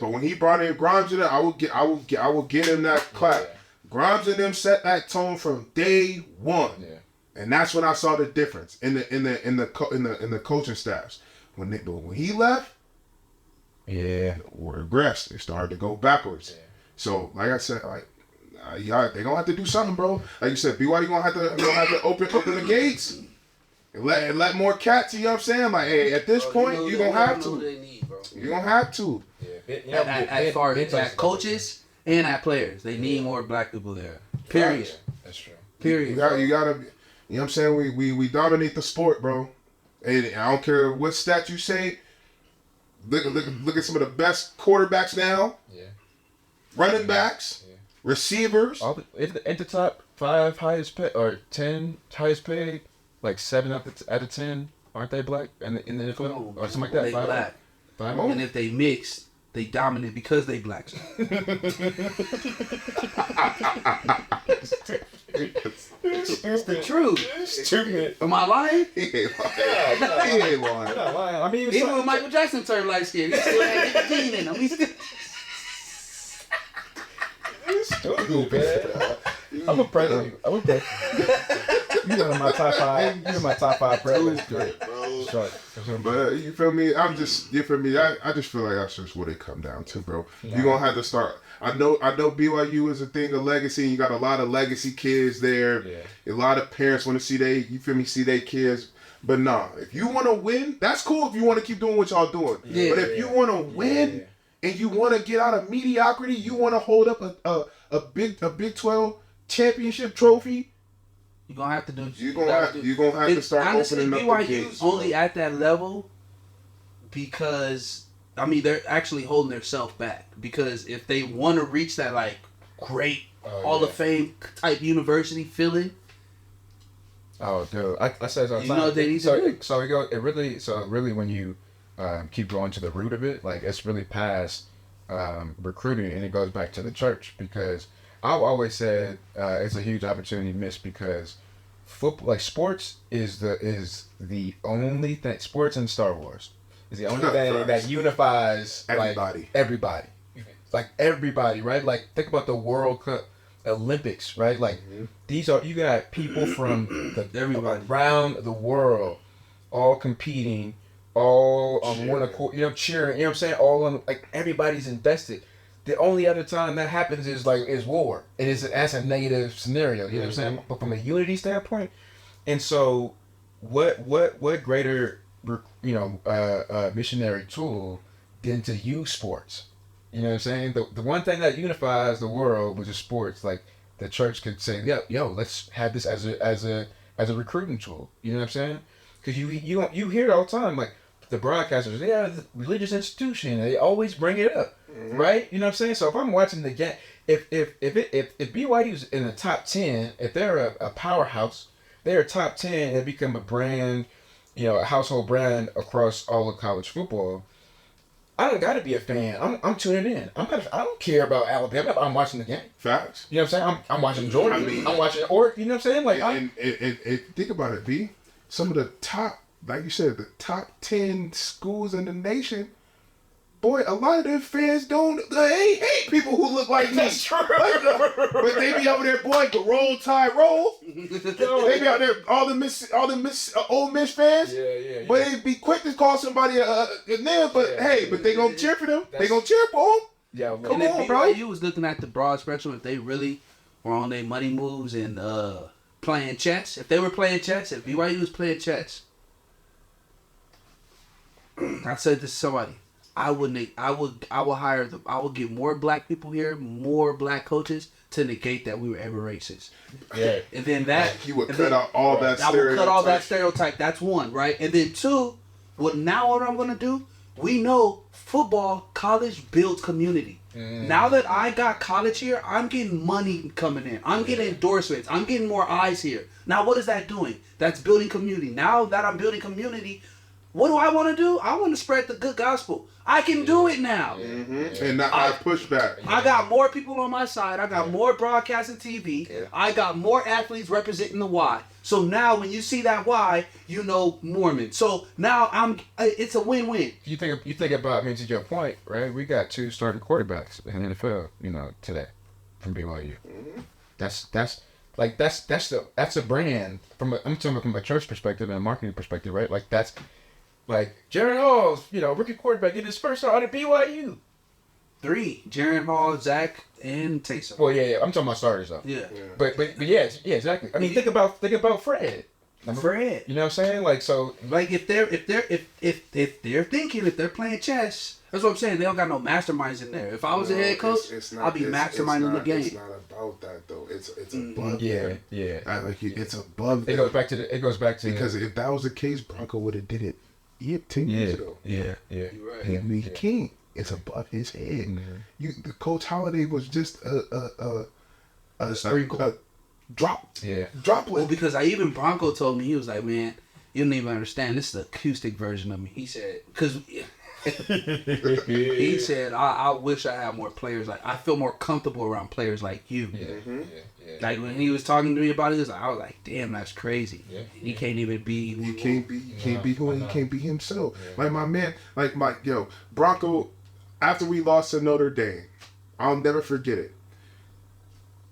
But when he brought in Grimes in there, I will give him that clap. Grimes and them set that tone from day one, and that's when I saw the difference in the coaching staffs. When he left, regressed. They started to go backwards. So like I said, they gonna have to do something, bro. Like you said, BYU gonna have to open the gates and let more cats. You know what I'm saying? Like, hey, at this point, you gonna have to. You gonna have to. As far as coaches and at players, they need more black people there. Period. That's true. Period. You gotta. You know what I'm saying? We dominate the sport, bro. And I don't care what stat you say. Look at some of the best quarterbacks now. Yeah. Running backs. Yeah. Receivers. At the top 5 highest paid or 10 highest paid, like 7 out of 10, aren't they black? And in the NFL or something like that. They 5 black. 5 and if they mix, they dominant because they black. It's the truth. Stupid. Am I lying? He ain't lying. I mean, even when Michael Jackson turned light skin, he still had 15 in him. He's still. Stupid, man. I'm a president. You're one of my top 5. You're my top 5 presidents. But you feel me? You feel me? I just feel like that's just what it come down to, bro. Yeah. You're gonna have to start. I know BYU is a thing of legacy. You got a lot of legacy kids there. Yeah. A lot of parents want to see their kids. But nah, if you want to win, that's cool. If you want to keep doing what y'all doing. Yeah, but if you want to win and you want to get out of mediocrity, you want to hold up a Big 12 championship trophy. You're gonna have to do. You're gonna have to start opening up the gates. Only at that level because they're actually holding themselves back. Because if they want to reach that like great Hall of Fame type university feeling. Oh, dude! I say it all the time. What they need to do. So really, when you keep going to the root of it, like it's really past recruiting, and it goes back to the church because I've always said it's a huge opportunity missed because football, like sports, is the only thing. Sports and Star Wars is the only thing that unifies everybody. Like everybody, right? Like think about the World Cup, Olympics, right? Like you got people from around the world, all competing, all on one accord. Cheering. You know what I'm saying? All on, like everybody's invested. The only other time that happens is war. That's a negative scenario. You know what I'm saying? But from a unity standpoint, and so what greater missionary tool than to use sports? You know what I'm saying? The one thing that unifies the world, which is sports, like the church could say, yo, let's have this as a recruiting tool. You know what I'm saying? Because you hear it all the time, like the broadcasters, the religious institution, they always bring it up, right? You know what I'm saying? So if I'm watching the game, if BYU's in the top 10, if they're a powerhouse, they're top 10 and become a brand, a household brand across all of college football. I don't got to be a fan. I'm tuning in. I don't care about Alabama. I'm watching the game. Facts. You know what I'm saying? I'm watching Georgia. I'm watching Oregon. You know what I'm saying? Like, and think about it, B. Some of the top, like you said, the top 10 schools in the nation. Boy, a lot of their fans hate people who look like me. That's true. But they be over there, boy, roll tide roll. They be out there, all the Ole Miss fans. Yeah. But they be quick to call somebody a name. But but they gonna cheer for them. They gonna cheer for them. Yeah, Come on, bro. You was looking at the broad spectrum. If they really were on their money moves and playing chess, if BYU was playing chess, I said this to somebody. I would get more black people here, more black coaches to negate that we were ever racist. Yeah. And then that You would cut out all that stereotype. I would cut all that stereotype. That's one, right? And then two, what I'm gonna do, we know football, college builds community. Now that I got college here, I'm getting money coming in. I'm getting endorsements. I'm getting more eyes here. Now what is that doing? That's building community. Now that I'm building community, what do I want to do? I want to spread the good gospel. I can do it now. And now I push back. I got more people on my side. I got more broadcasting TV. Yeah. I got more athletes representing the Y. So now when you see that Y, you know Mormon. So now it's a win-win. You think about, to your point, right? We got 2 starting quarterbacks in the NFL, today from BYU. That's a brand I'm talking from a church perspective and a marketing perspective, right? Like that's like Jaron Hall's, rookie quarterback getting his first start at BYU. 3, Jaron Hall, Zach, and Taysom. Well, yeah, I'm talking about starters though. Yeah. But yeah, exactly. I mean, think about Fred. Fred. You know what I'm saying? Like, so, like if they're thinking, if they're playing chess, that's what I'm saying. They don't got no masterminds in there. If I was a head coach, I'll be masterminding the game. It's not about that though. It's above. Yeah. It's above. It goes back to because if that was the case, Bronco would have did it 10 years ago. Yeah. You're right. I mean, he can't. It's above his head. The Coach Holiday was just a drop. Yeah. Droplet. Well, because even Bronco told me, he was like, man, you don't even understand. This is the acoustic version of me. He said, because he said, I wish I had more players. Like, I feel more comfortable around players like you. Yeah. Like, when he was talking to me about it, I was like, damn, that's crazy. Yeah. He can't even be. You can't be who he can't be himself. Yeah. Like my man, Bronco, after we lost to Notre Dame, I'll never forget it.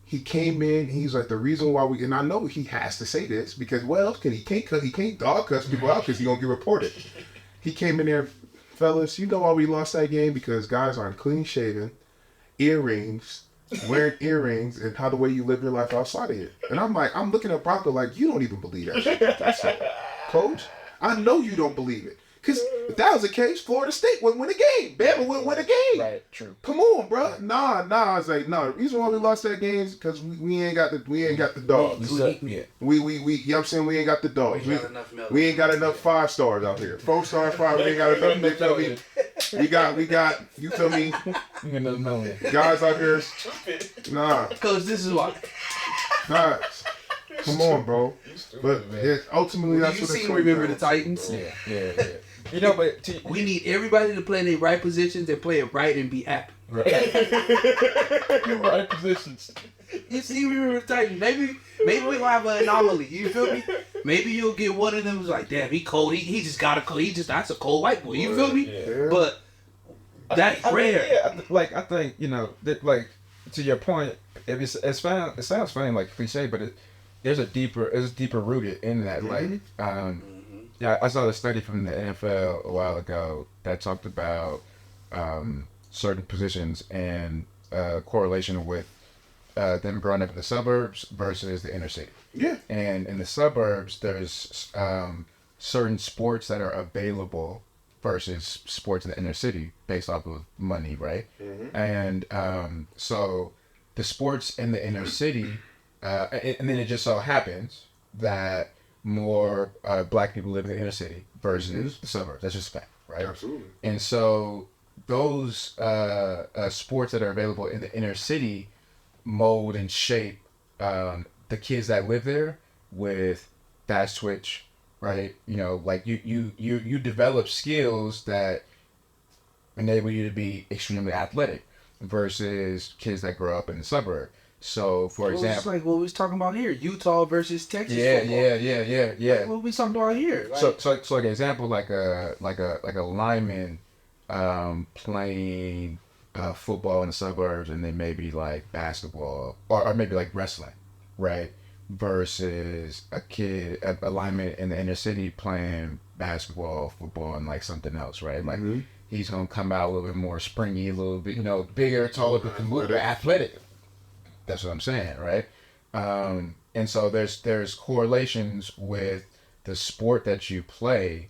He came in, he's like, the reason why and I know he has to say this because he can't dog cuss people out because he's gonna get reported. He came in there, fellas, you know why we lost that game? Because guys aren't clean shaven, wearing earrings, and how the way you live your life outside of here. And I'm looking at Bronco like, you don't even believe that shit. That's it. Coach, I know you don't believe it. Because if that was the case, Florida State wouldn't win a game. Bama wouldn't win a game. Right, true. Come on, bro. Nah. I was like, no. The reason why we lost that game is because we ain't got the dogs. Yeah. We you know what I'm saying? We ain't got the dogs. We ain't got enough 5 stars out here. 4-star 5. We ain't got enough. You feel me? We got. You feel me? Guys out here. Nah. Coach, this is why. Guys. Come on, bro. But ultimately, that's what it's seen Remember the Titans? Yeah. But we need everybody to play in their right positions and play it right and be happy. Right. Right positions. You see, Remember the Titans. Maybe we will have an anomaly. You feel me? Maybe you'll get one of them who's like, damn, he cold. He just got a cold. That's a cold white boy. You feel me? Yeah. But that's rare. I think that, like, to your point, it sounds funny like cliche, but there's a deeper rooted in that. Like, I saw a study from the NFL a while ago that talked about certain positions and correlation with them growing up in the suburbs versus the inner city. Yeah. And in the suburbs, there's certain sports that are available versus sports in the inner city based off of money, right? And so the sports in the inner city, and then it just so happens that more black people live in the inner city versus the suburbs. That's just a fact, right? Absolutely. And so those sports that are available in the inner city mold and shape the kids that live there with fast twitch, right? You know, like you develop skills that enable you to be extremely athletic versus kids that grow up in the suburb. So, for example, it's like what we was talking about here, Utah versus Texas. yeah, football. yeah. Like what we talking about here? Like, So like an example, like a lineman playing football in the suburbs, and then maybe like basketball or maybe like wrestling, right? Versus a lineman in the inner city playing basketball, football, and like something else, right? Like he's gonna come out a little bit more springy, a little bit, bigger, taller, but more athletic. That's what I'm saying, right? And so there's correlations with the sport that you play,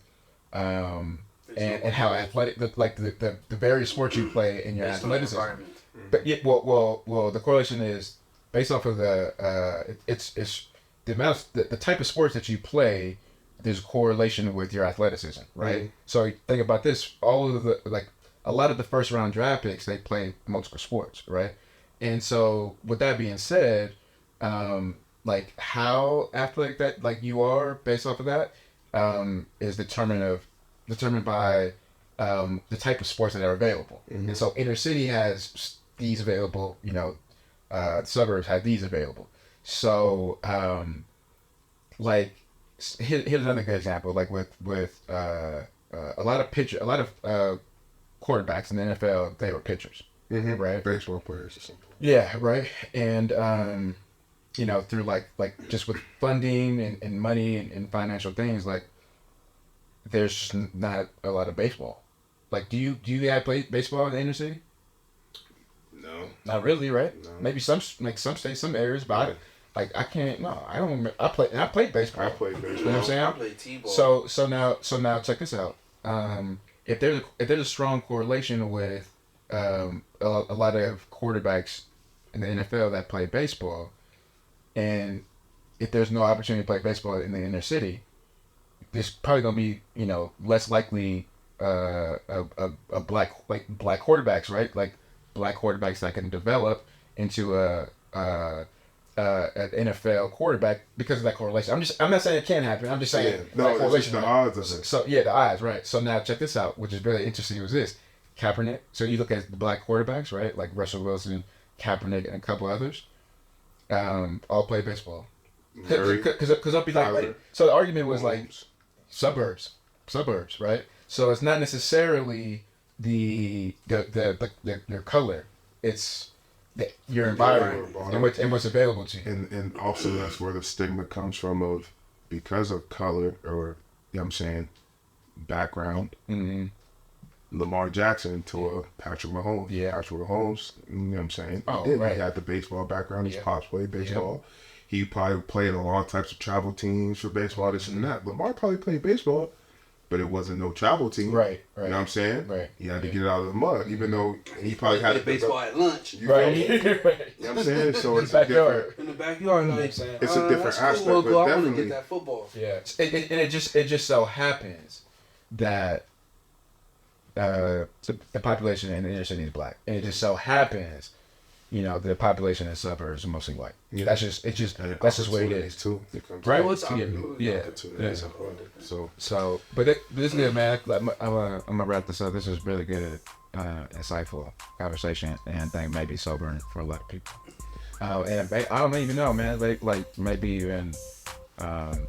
and how athletic, like the various sports you play in your athleticism. But yeah, well, the correlation is based off of it's the amount the type of sports that you play. There's a correlation with your athleticism, right? So think about this: all of a lot of the first round draft picks, they play multiple sports, right? And so, with that being said, like how athletic that like you are based off of that is determined by the type of sports that are available. And so, inner city has these available. Suburbs have these available. So, like here's another good example. Like with a lot of quarterbacks in the NFL, they were pitchers. Right, Baseball players or something. Yeah, right, and through like just with funding and money and financial things, like there's not a lot of baseball. Like, do you guys play baseball in the inner city? No, Not really, right? No. Maybe some states, some areas, but I can't. No, I don't. Remember. I played baseball. I played baseball. You know what I'm saying? I play T-ball. So now check this out. If there's a strong correlation with a lot of quarterbacks in the NFL that play baseball, and if there's no opportunity to play baseball in the inner city, there's probably gonna be less likely a black quarterbacks, right? Like black quarterbacks that can develop into an NFL quarterback because of that correlation. I'm not saying it can't happen. I'm just saying it's just the odds of it. So yeah, the odds, right? So now check this out, which is really interesting. Was this Kaepernick? So you look at the black quarterbacks, right? Like Russell Wilson, Kaepernick, and a couple others, all play baseball. Because I'll be like, so the argument was like suburbs, right? So it's not necessarily their color; it's your environment and what's available to you. And also that's where the stigma comes from of because of color or background. Lamar Jackson to a Patrick Mahomes. Yeah. Patrick Mahomes, you know what I'm saying? Oh, He right. had the baseball background. His Yeah. pops played baseball. He probably played on all types of travel teams for baseball, this and that. Lamar probably played baseball, but it wasn't no travel team. Right. You know what I'm saying? Right. He had to get it out of the mud, even though he probably had to baseball at lunch. You feel me? Right. You know what I'm saying? So it's a Backyard. different. In the backyard, like, It's a different that's aspect, cool, but I want to definitely- get that football. Yeah, and it just so happens that the population in the inner city is black, and it just so happens, the population in the suburbs is mostly white. Yeah. That's just that's just what it is. Too. Right. What's Yeah. Opportunities. So So, but this is good, man. I'm gonna wrap this up. This was really good, insightful conversation, and I think maybe sobering for a lot of people. And I don't even know, man. Like maybe even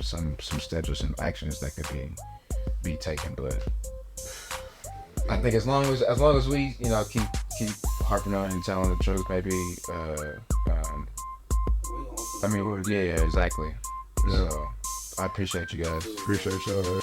some steps or some actions that could be taken, but I think as long as we keep harping on and telling the truth, maybe yeah, exactly. So I appreciate you guys. appreciate y'all.